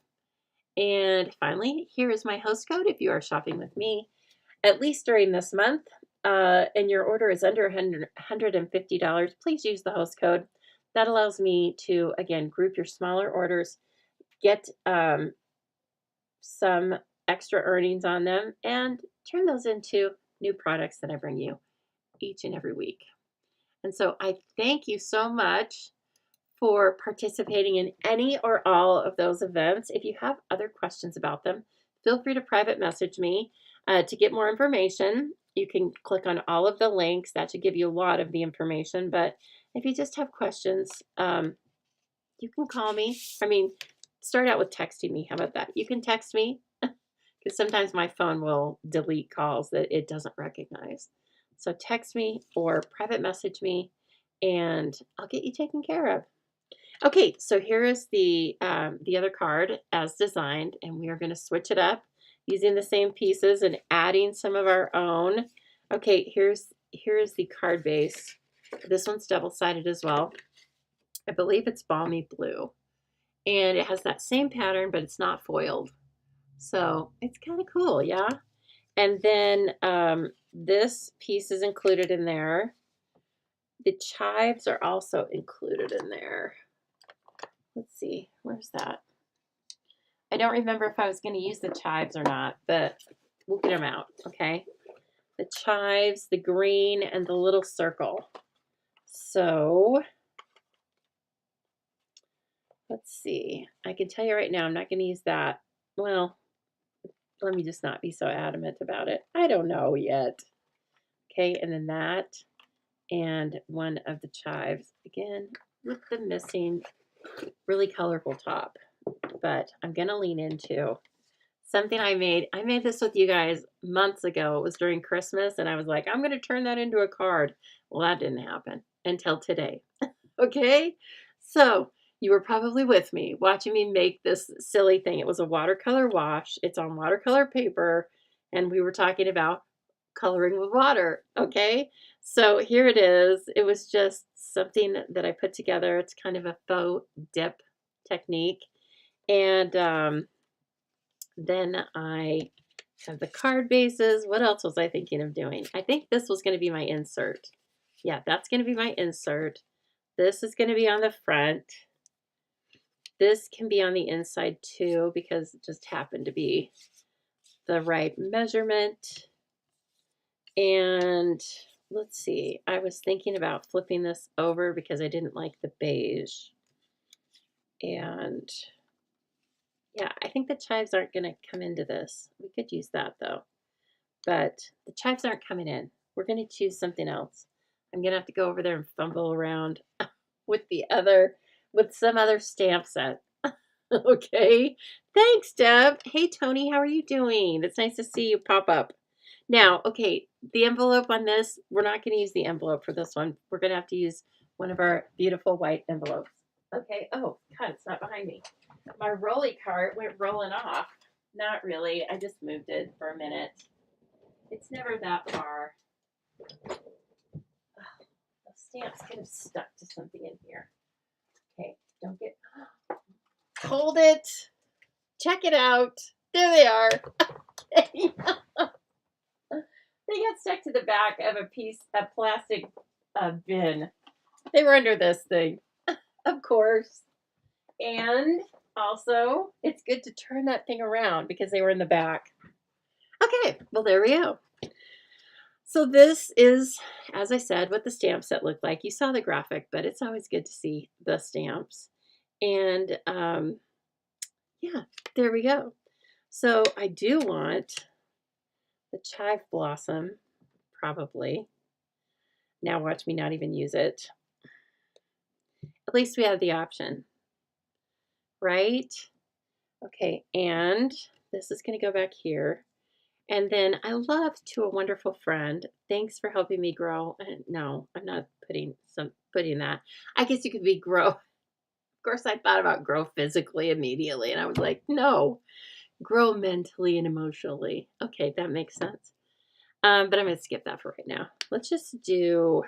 And finally, here is my host code if you are shopping with me, at least during this month, and your order is under $150, please use the host code. That allows me to, again, group your smaller orders, get some extra earnings on them, and turn those into new products that I bring you each and every week. And so I thank you so much for participating in any or all of those events. If you have other questions about them, feel free to private message me. To get more information, you can click on all of the links. That should give you a lot of the information. But if you just have questions, you can call me. I mean, start out with texting me. How about that? You can text me because sometimes my phone will delete calls that it doesn't recognize. So text me or private message me, and I'll get you taken care of. Okay, so here is the other card as designed, and we are going to switch it up using the same pieces and adding some of our own. Okay, here is the card base. This one's double-sided as well. I believe it's balmy blue, and it has that same pattern, but it's not foiled. So it's kind of cool, yeah? And then this piece is included in there. The chives are also included in there. Let's see, where's that? I don't remember if I was going to use the chives or not, but we'll get them out, okay? The chives, the green, and the little circle. So let's see. I can tell you right now, I'm not going to use that. Well, let me just not be so adamant about it. I don't know yet. Okay, and then that and one of the chives. Again, with the missing really colorful top. But I'm going to lean into something I made. I made this with you guys months ago. It was during Christmas, and I was like, I'm going to turn that into a card. Well, that didn't happen until today. Okay? So you were probably with me watching me make this silly thing. It was a watercolor wash. It's on watercolor paper, and we were talking about coloring with water. Okay? So here it is. It was just something that I put together. It's kind of a faux dip technique. And then I have the card bases. What else was I thinking of doing? I think this was going to be my insert. Yeah, that's going to be my insert. This is going to be on the front. This can be on the inside too because it just happened to be the right measurement. And let's see, I was thinking about flipping this over because I didn't like the beige. And yeah, I think the chives aren't going to come into this. We could use that though. But the chives aren't coming in. We're going to choose something else. I'm going to have to go over there and fumble around with some other stamp set. Okay. Thanks, Deb. Hey, Tony, how are you doing? It's nice to see you pop up. Now, okay, the envelope on this, we're not going to use the envelope for this one. We're going to have to use one of our beautiful white envelopes. Okay. Oh, God, it's not behind me. My rolly cart went rolling off. Not really. I just moved it for a minute. It's never that far. Oh, the stamps could have stuck to something in here. Okay, don't get... Hold it. Check it out. There they are. They got stuck to the back of a plastic bin. They were under this thing, of course. And also, it's good to turn that thing around because they were in the back. Okay, well, there we go. So this is, as I said, what the stamp set looked like. You saw the graphic, but it's always good to see the stamps. And yeah, there we go. So I do want the chive blossom, probably. Now watch me not even use it. At least we have the option, right? Okay, and this is going to go back here. And then I love To a Wonderful Friend. Thanks for helping me grow. No, I'm not putting that. I guess you could be grow. Of course, I thought about grow physically immediately, and I was like, no, grow mentally and emotionally. Okay, that makes sense. But I'm going to skip that for right now. Let's do,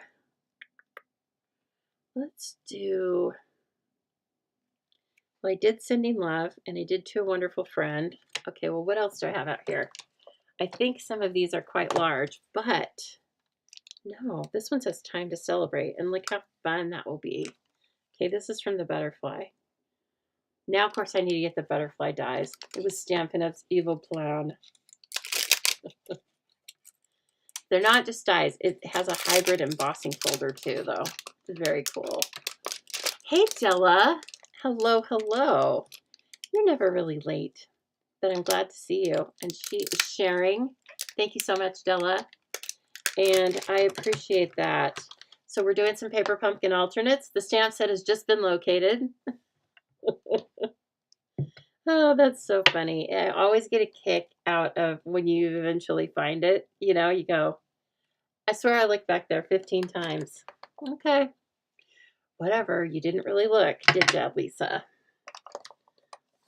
well, I did Sending Love, and I did To a Wonderful Friend. Okay, well, what else do I have out here? I think some of these are quite large, but no, this one says Time to Celebrate, and look how fun that will be. Okay, this is from the butterfly. Now, of course, I need to get the butterfly dies. It was Stampin' Up's evil plan. They're not just dies. It has a hybrid embossing folder too, though. It's very cool. Hey, Della. Hello, hello. You're never really late, but I'm glad to see you. And she is sharing. Thank you so much, Della. And I appreciate that. So we're doing some paper pumpkin alternates. The stamp set has just been located. Oh, that's so funny. I always get a kick out of when you eventually find it. You know, you go, I swear I looked back there 15 times. Okay. Whatever. You didn't really look, did you, Lisa?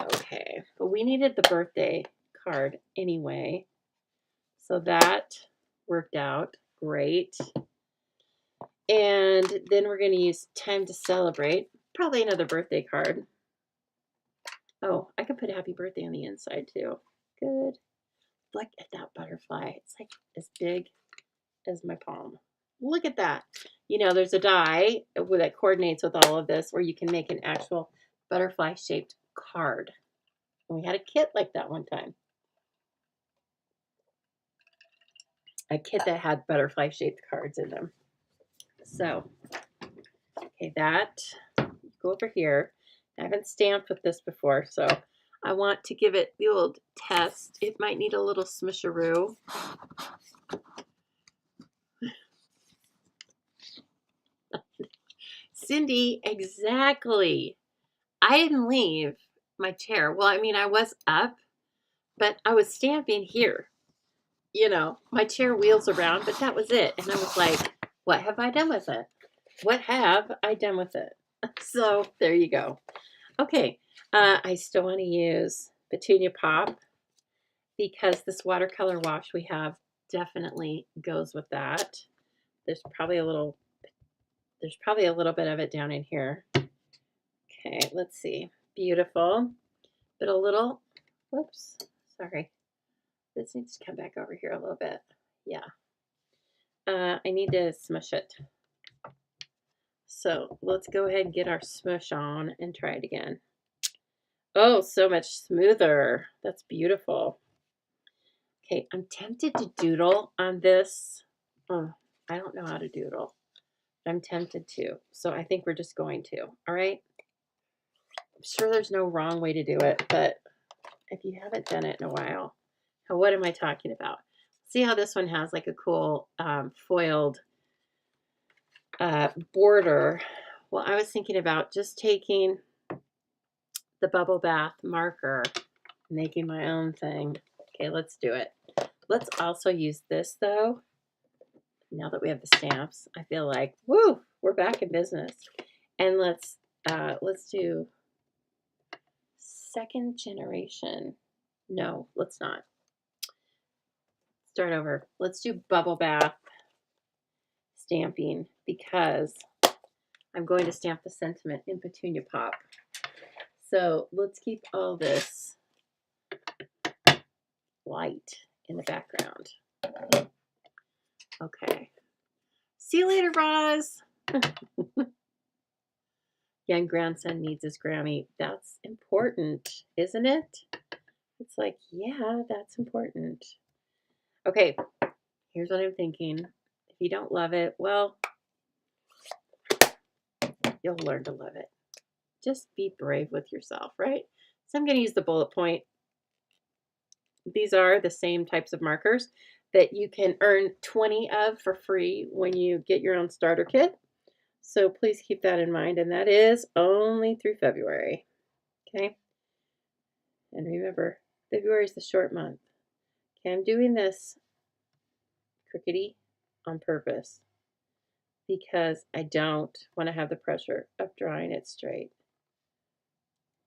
Okay. But we needed the birthday card anyway. So that worked out great. And then we're going to use Time to Celebrate. Probably another birthday card. Oh, I could put Happy Birthday on the inside too. Good. Look at that butterfly. It's like as big as my palm. Look at that. You know, there's a die that coordinates with all of this where you can make an actual butterfly-shaped card. And we had a kit like that one time. A kit that had butterfly-shaped cards in them. So, okay, that, go over here. I haven't stamped with this before, so I want to give it the old test. It might need a little smisheroo. Cindy, exactly. I didn't leave my chair. Well, I mean, I was up, but I was stamping here. You know, my chair wheels around, but that was it. And I was like, what have I done with it? What have I done with it? So there you go. Okay, I still want to use Petunia Pop because this watercolor wash we have definitely goes with that. There's probably a little bit of it down in here. Okay, let's see. Beautiful. But a little, whoops, sorry. This needs to come back over here a little bit. Yeah. I need to smush it. So let's go ahead and get our smush on and try it again. Oh, so much smoother. That's beautiful. Okay, I'm tempted to doodle on this. Oh, I don't know how to doodle. I'm tempted to. So I think we're just going to. All right. I'm sure there's no wrong way to do it, but if you haven't done it in a while, what am I talking about? See how this one has like a cool foiled border. Well, I was thinking about just taking the bubble bath marker, making my own thing. Okay, let's do it. Let's also use this though. Now that we have the stamps, I feel like, woo, we're back in business. And let's do second generation. No, let's not. Start over. Let's do bubble bath stamping because I'm going to stamp the sentiment in Petunia Pop. So let's keep all this light in the background. Okay. See you later, Roz. Young grandson needs his Grammy. That's important, isn't it? It's like, yeah, that's important. Okay, here's what I'm thinking. If you don't love it, well, you'll learn to love it. Just be brave with yourself, right? So I'm going to use the bullet point. These are the same types of markers that you can earn 20 of for free when you get your own starter kit. So please keep that in mind. And that is only through February. Okay. And remember, February is the short month. Okay, I'm doing this crookedy on purpose because I don't want to have the pressure of drawing it straight.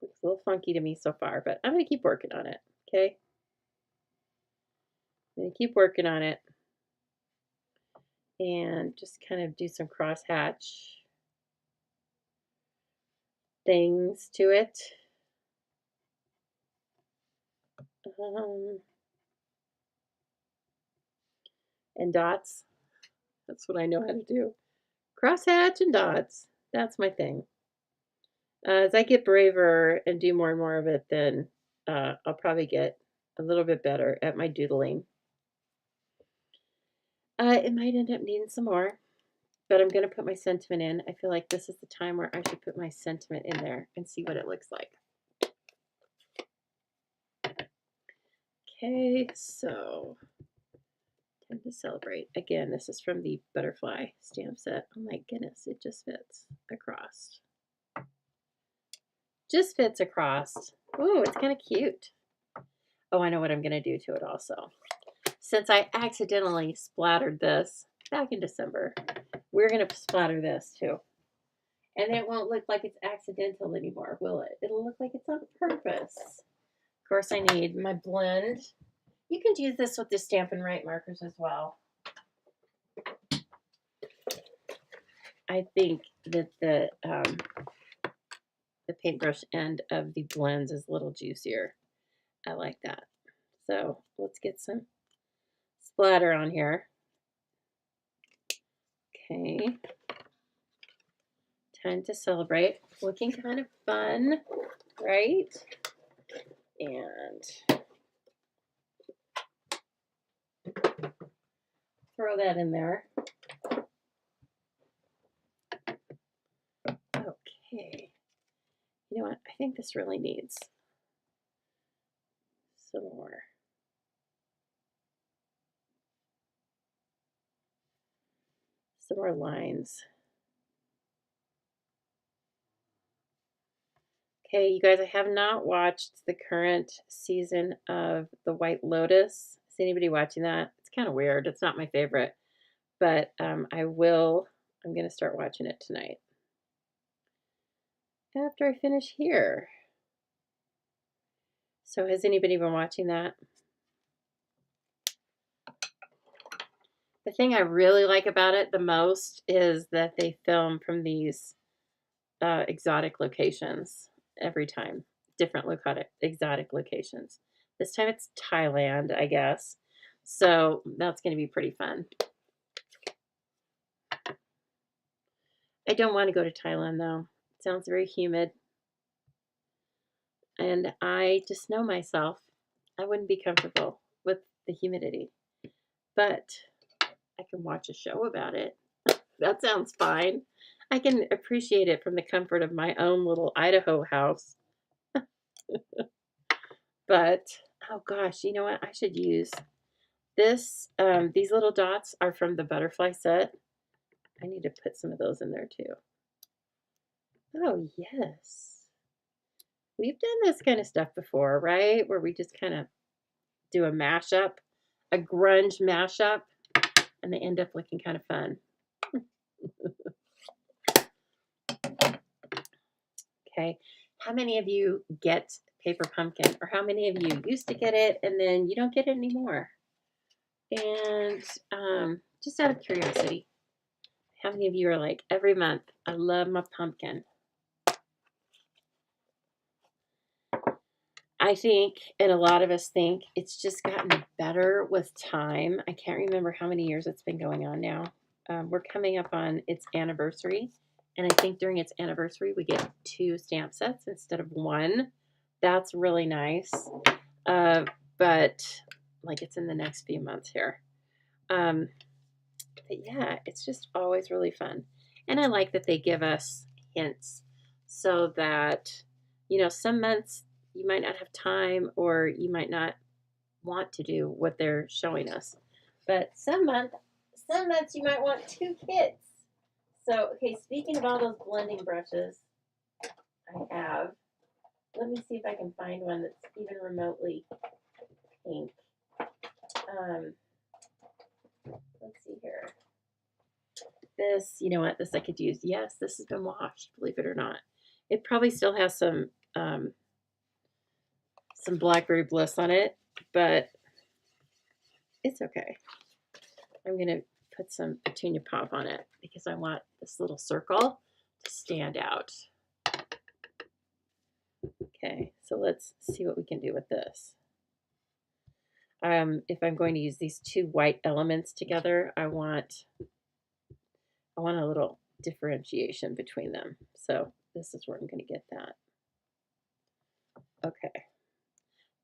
Looks a little funky to me so far, but I'm going to keep working on it. Okay. I'm going to keep working on it and just kind of do some crosshatch things to it. And dots. That's what I know how to do. Crosshatch and dots. That's my thing. As I get braver and do more and more of it, then I'll probably get a little bit better at my doodling. It might end up needing some more, but I'm going to put my sentiment in. I feel like this is the time where I should put my sentiment in there and see what it looks like. Okay, so time to celebrate. Again, this is from the butterfly stamp set. Oh my goodness, it just fits across. Just fits across. Oh, it's kind of cute. Oh, I know what I'm going to do to it also. Since I accidentally splattered this back in December, we're going to splatter this too. And it won't look like it's accidental anymore, will it? It'll look like it's on purpose. Of course, I need my blend. You can do this with the Stampin' Write markers as well. I think that the paintbrush end of the blends is a little juicier. I like that. So let's get some splatter on here. Okay. Time to celebrate. Looking kind of fun, right? And throw that in there. Okay. You know what? I think this really needs some more. Some more lines. Okay, you guys, I have not watched the current season of The White Lotus. Is anybody watching that? It's kind of weird. It's not my favorite, but I will. I'm going to start watching it tonight after I finish here. So has anybody been watching that? The thing I really like about it the most is that they film from these exotic locations every time. Different exotic locations. This time it's Thailand, I guess. So that's going to be pretty fun. I don't want to go to Thailand though. It sounds very humid. And I just know myself. I wouldn't be comfortable with the humidity. But I can watch a show about it. That sounds fine. I can appreciate it from the comfort of my own little Idaho house. But, oh gosh, you know what? I should use this. These little dots are from the butterfly set. I need to put some of those in there too. Oh, yes. We've done this kind of stuff before, right? Where we just kind of do a mashup, a grunge mashup, and they end up looking kind of fun. Okay. How many of you get paper pumpkin, or how many of you used to get it and then you don't get it anymore? And just out of curiosity, how many of you are like, every month, I love my pumpkin? I think, and a lot of us think, it's just gotten better with time. I can't remember how many years it's been going on now. We're coming up on its anniversary, and I think during its anniversary, we get 2 stamp sets instead of 1. That's really nice. But like it's in the next few months here. But yeah, it's just always really fun. And I like that they give us hints so that, you know, some months you might not have time or you might not want to do what they're showing us. But some months you might want 2 kits. So, okay, speaking of all those blending brushes I have, let me see if I can find one that's even remotely pink. Let's see here. This, you know what, this I could use. Yes, this has been washed, believe it or not. It probably still has some Blackberry Bliss on it, but it's okay. I'm going to put some Petunia Pop on it because I want this little circle to stand out. Okay, so let's see what we can do with this. If I'm going to use these 2 white elements together, I want a little differentiation between them. So this is where I'm going to get that. Okay,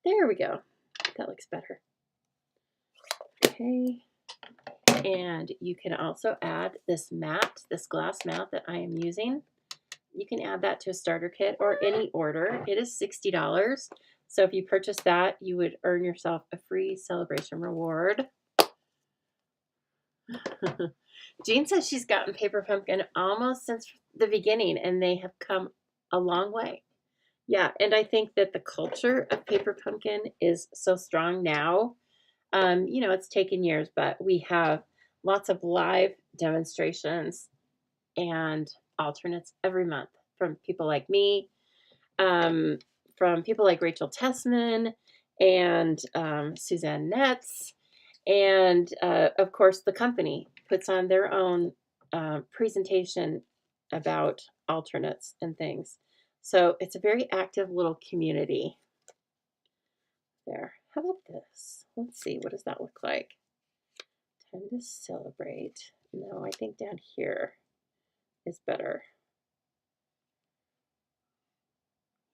there we go. That looks better. Okay, and you can also add this mat, this glass mat that I am using. You can add that to a starter kit or any order. It is $60. So if you purchase that, you would earn yourself a free Saleabration reward. Jean says she's gotten paper pumpkin almost since the beginning, and they have come a long way. Yeah, and I think that the culture of paper pumpkin is so strong now. You know, it's taken years, but we have lots of live demonstrations and alternates every month from people like me, from people like Rachel Tessman and Suzanne Netz, and of course the company puts on their own presentation about alternates and things. So it's a very active little community there. How about this? Let's see, what does that look like? Time to celebrate. No, I think down here is better.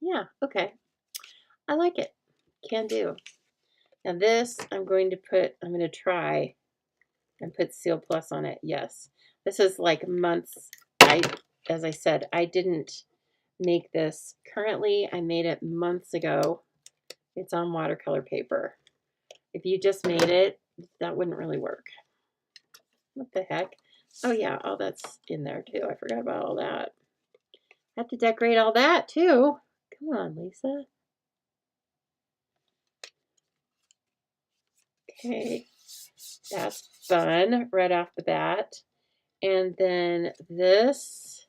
Yeah, okay. I like it. Can do. Now this, I'm going to try and put Seal Plus on it. Yes. This is like months. As I said, I didn't make this currently. I made it months ago. It's on watercolor paper. If you just made it, that wouldn't really work. What the heck? Oh yeah, all that's in there too. I forgot about all that. I have to decorate all that too. Come on, Lisa. Okay, that's fun right off the bat. And then this,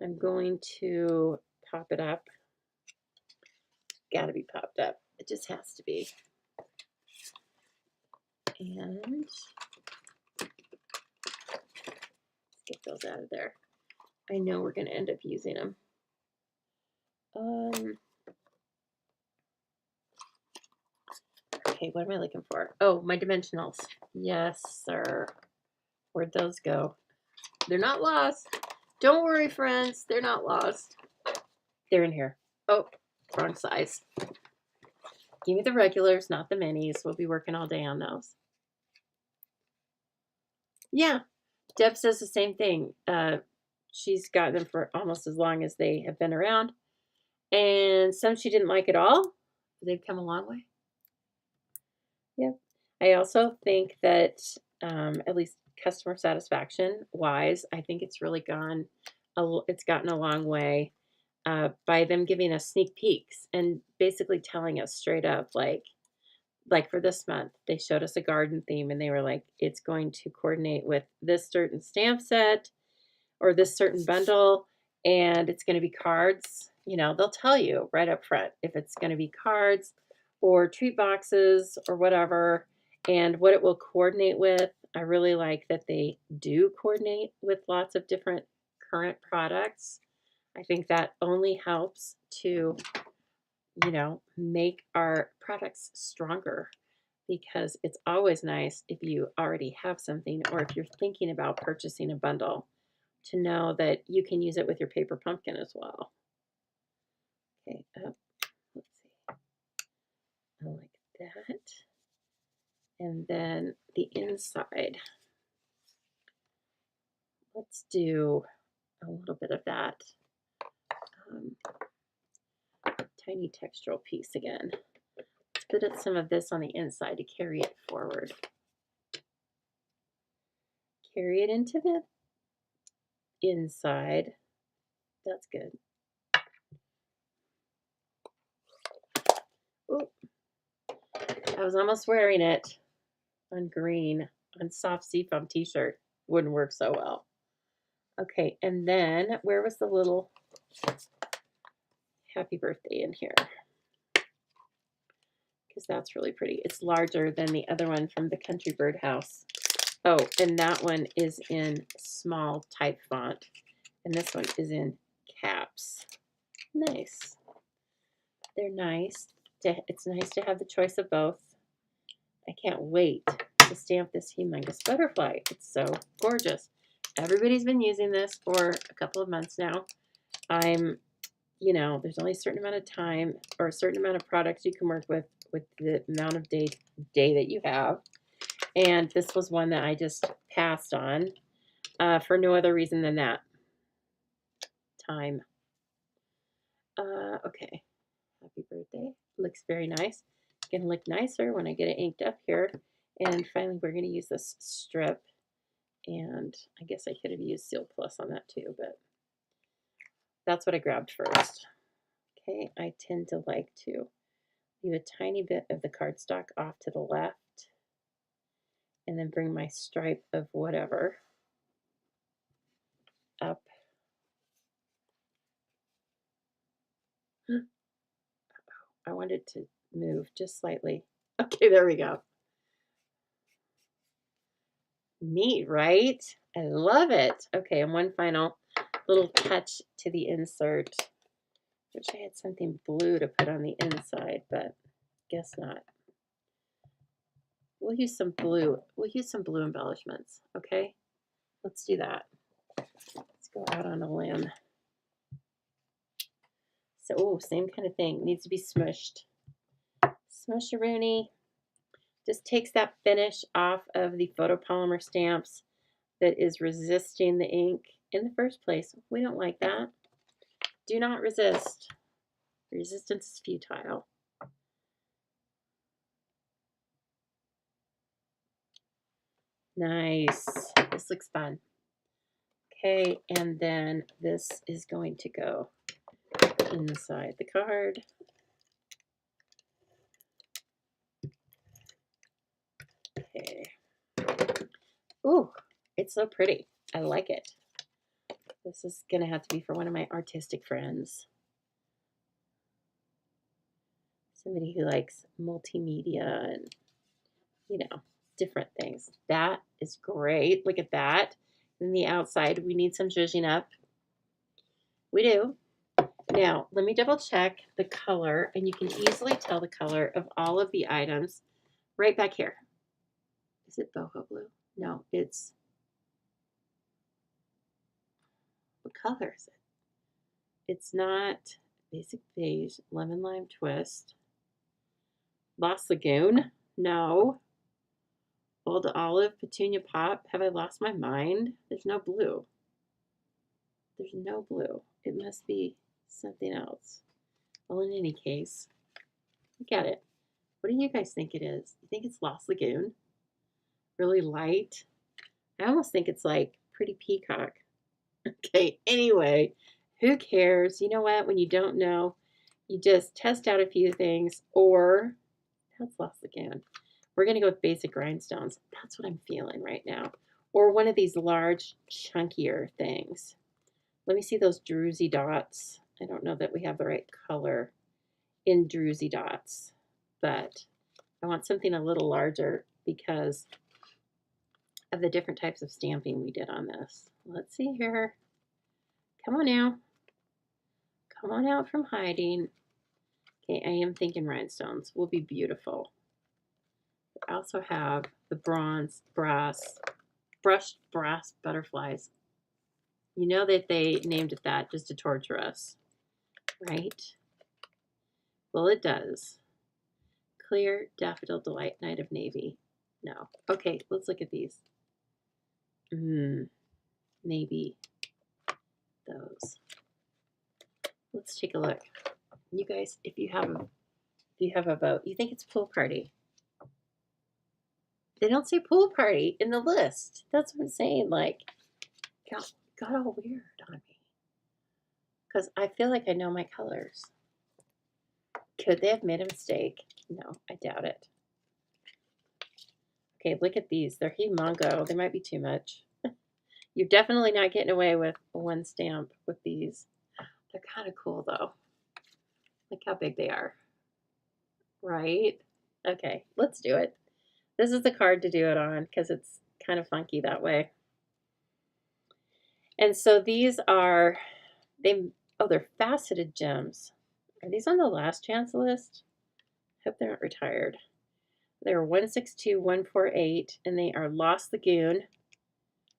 I'm going to pop it up. Got to be popped up. It just has to be. And let's get those out of there. I know we're going to end up using them. Okay, what am I looking for? Oh, my dimensionals. Yes, sir. Where'd those go? They're not lost. Don't worry, friends. They're not lost. They're in here. Oh, wrong size. Give me the regulars, not the minis. We'll be working all day on those. Yeah, Deb says the same thing. She's gotten them for almost as long as they have been around. And some she didn't like at all. They've come a long way. Yeah. I also think that at least customer satisfaction wise, I think it's really gotten a long way by them giving us sneak peeks and basically telling us straight up, like for this month, they showed us a garden theme and they were like, it's going to coordinate with this certain stamp set or this certain bundle, and it's going to be cards. You know, they'll tell you right up front if it's going to be cards or treat boxes or whatever, and what it will coordinate with. I really like that they do coordinate with lots of different current products. I think that only helps to, you know, make our products stronger, because it's always nice if you already have something or if you're thinking about purchasing a bundle to know that you can use it with your paper pumpkin as well. Okay, let's see. I like that. And then the inside. Let's do a little bit of that tiny textural piece again. Let's put some of this on the inside to carry it forward. Carry it into the inside. That's good. Ooh. I was almost wearing it on green on soft seafoam t-shirt. Wouldn't work so well. Okay, and then where was the little happy birthday in here? Because that's really pretty. It's larger than the other one from the Country Bird House. Oh, and that one is in small type font, and this one is in caps. Nice. They're nice. It's nice to have the choice of both. I can't wait to stamp this humongous butterfly. It's so gorgeous. Everybody's been using this for a couple of months now. You know, there's only a certain amount of time or a certain amount of products you can work with the amount of day that you have. And this was one that I just passed on for no other reason than that. Time. Okay. Happy birthday. Looks very nice. It's going to look nicer when I get it inked up here. And finally, we're going to use this strip. And I guess I could have used Seal Plus on that too, but that's what I grabbed first. Okay, I tend to like to leave a tiny bit of the cardstock off to the left and then bring my stripe of whatever up. I wanted to move just slightly. Okay, there we go. Neat, right? I love it. Okay, and one final little touch to the insert. Wish I had something blue to put on the inside, but guess not. We'll use some blue. We'll use some blue embellishments, okay? Let's do that. Let's go out on a limb. So, oh, same kind of thing. Needs to be smushed. Smush-a-rooney. Just takes that finish off of the photopolymer stamps that is resisting the ink in the first place. We don't like that. Do not resist. Resistance is futile. Nice. This looks fun. Okay, and then this is going to go inside the card. Okay. Ooh, it's so pretty. I like it. This is going to have to be for one of my artistic friends. Somebody who likes multimedia and, you know, different things. That is great. Look at that. And the outside, we need some zhuzhing up. We do. Now, let me double check the color, and you can easily tell the color of all of the items right back here. Is it boho blue? No, it's, what color is it? It's not basic beige, lemon lime twist, Lost Lagoon, no. Old olive, petunia pop, have I lost my mind? There's no blue. There's no blue. It must be something else. Well, in any case, look at it. What do you guys think it is? You think it's Lost Lagoon? Really light? I almost think it's like Pretty Peacock. Okay, anyway, who cares? You know what? When you don't know, you just test out a few things, or that's Lost Lagoon. We're going to go with basic rhinestones. That's what I'm feeling right now. Or one of these large, chunkier things. Let me see those druzy dots. I don't know that we have the right color in druzy dots, but I want something a little larger because of the different types of stamping we did on this. Let's see here. Come on now. Come on out from hiding. Okay, I am thinking rhinestones will be beautiful. I also have the brushed brass butterflies. You know that they named it that just to torture us, right? Well, it does. Clear Daffodil Delight Night of Navy. No. Okay, let's look at these. Maybe those. Let's take a look. You guys, if you have a vote, you think it's pool party. They don't say pool party in the list. That's what I'm saying. Like, got all weird on me. Because I feel like I know my colors. Could they have made a mistake? No, I doubt it. Okay, look at these. They're humongo. They might be too much. You're definitely not getting away with one stamp with these. They're kind of cool, though. Look how big they are. Right? Okay, let's do it. This is the card to do it on because it's kind of funky that way. And so these are, they're faceted gems. Are these on the last chance list? I hope they're not retired. They're 162148, and they are Lost Lagoon,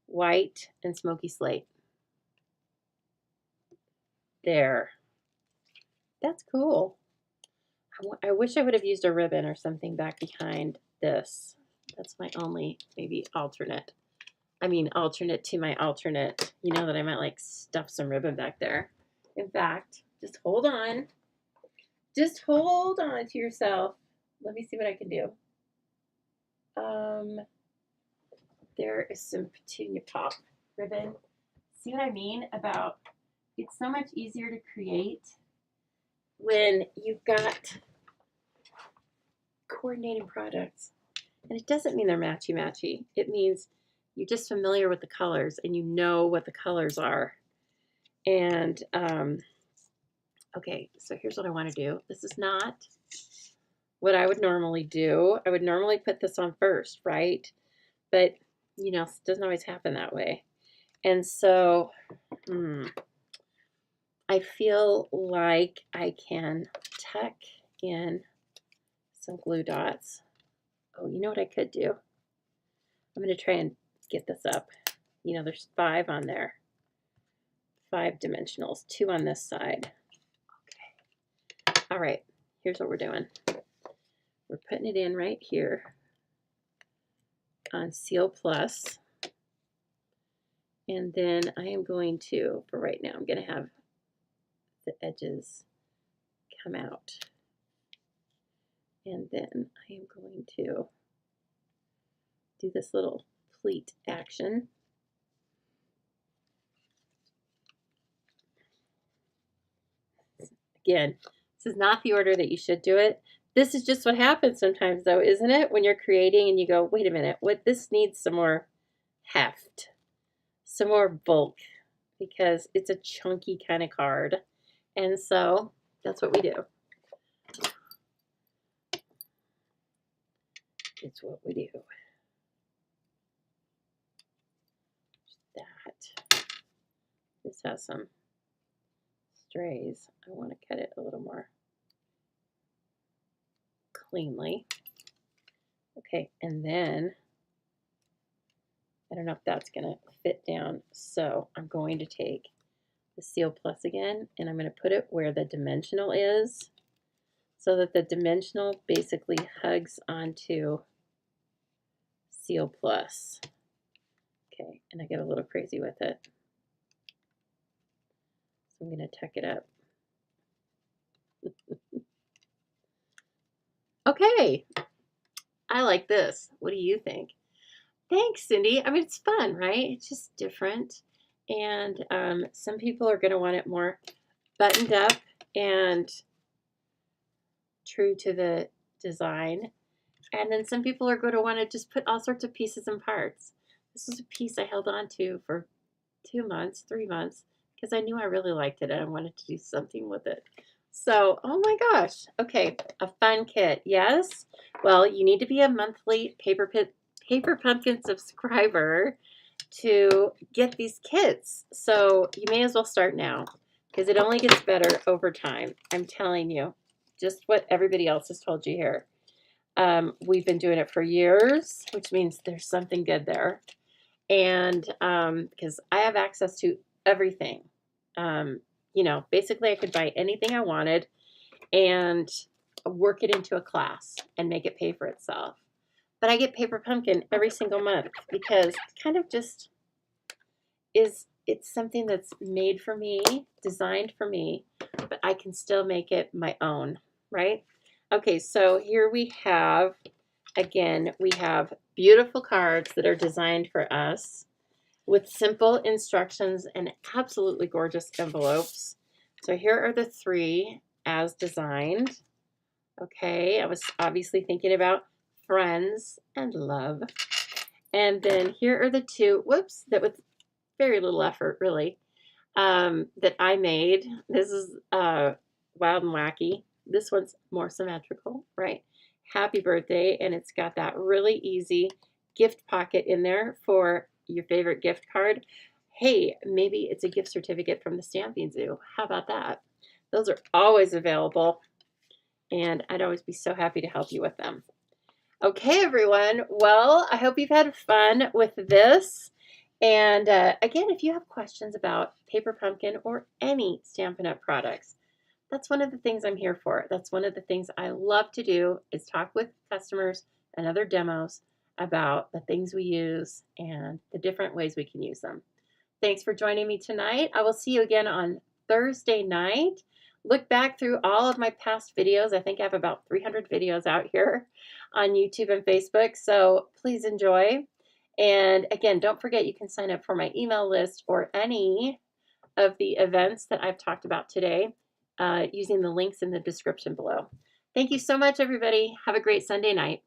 white, and smoky slate. There. That's cool. I wish I would have used a ribbon or something back behind this. That's my only maybe alternate. I mean, alternate to my alternate. You know that I might like stuff some ribbon back there. In fact, just hold on. Just hold on to yourself. Let me see what I can do. There is some petunia pop ribbon. See what I mean about it's so much easier to create when you've got coordinating products. And it doesn't mean they're matchy-matchy. It means you're just familiar with the colors and you know what the colors are. And, okay, so here's what I want to do. This is not what I would normally do. I would normally put this on first, right? But, you know, it doesn't always happen that way. And so, I feel like I can tuck in some glue dots. Oh, you know what I could do? I'm going to try and get this up. You know, there's 5 on there. 5 dimensionals, 2 on this side. Okay. All right, here's what we're doing. We're putting it in right here on Seal Plus. And then I am going to, for right now, I'm going to have the edges come out. And then I am going to do this little pleat action. Again, this is not the order that you should do it. This is just what happens sometimes, though, isn't it? When you're creating and you go, wait a minute, this needs some more heft, some more bulk, because it's a chunky kind of card. And so that's what we do. It's what we do. That. This has some strays. I want to cut it a little more cleanly. Okay, and then I don't know if that's going to fit down, so I'm going to take the Seal Plus again, and I'm going to put it where the dimensional is, so that the dimensional basically hugs onto Seal Plus. Okay, and I get a little crazy with it. So I'm going to tuck it up. Okay, I like this. What do you think? Thanks, Cindy. I mean, it's fun, right? It's just different. And some people are going to want it more buttoned up and true to the design. And then some people are going to want to just put all sorts of pieces and parts. This was a piece I held on to for 2 months, 3 months, because I knew I really liked it and I wanted to do something with it. So, oh my gosh. Okay, a fun kit. Yes. Well, you need to be a monthly Paper Pumpkin subscriber to get these kits. So you may as well start now, because it only gets better over time. I'm telling you, just what everybody else has told you here. We've been doing it for years, which means there's something good there. And because I have access to everything. You know, basically I could buy anything I wanted and work it into a class and make it pay for itself. But I get Paper Pumpkin every single month because it kind of just it's something that's made for me, designed for me, but I can still make it my own, right? Okay, so here we have, again, we have beautiful cards that are designed for us with simple instructions and absolutely gorgeous envelopes. So here are the 3 as designed. Okay, I was obviously thinking about friends and love. And then here are the 2, whoops, that with very little effort, really, that I made. This is Wild and Wacky. This one's more symmetrical, right? Happy birthday, and it's got that really easy gift pocket in there for your favorite gift card. Hey, maybe it's a gift certificate from the Stamping Zoo. How about that? Those are always available, and I'd always be so happy to help you with them. Okay, everyone. Well, I hope you've had fun with this. And again, if you have questions about Paper Pumpkin or any Stampin' Up! Products, that's one of the things I'm here for. That's one of the things I love to do, is talk with customers and other demos about the things we use and the different ways we can use them. Thanks for joining me tonight. I will see you again on Thursday night. Look back through all of my past videos. I think I have about 300 videos out here on YouTube and Facebook, so please enjoy. And again, don't forget you can sign up for my email list or any of the events that I've talked about today using the links in the description below. Thank you so much, everybody. Have a great Sunday night.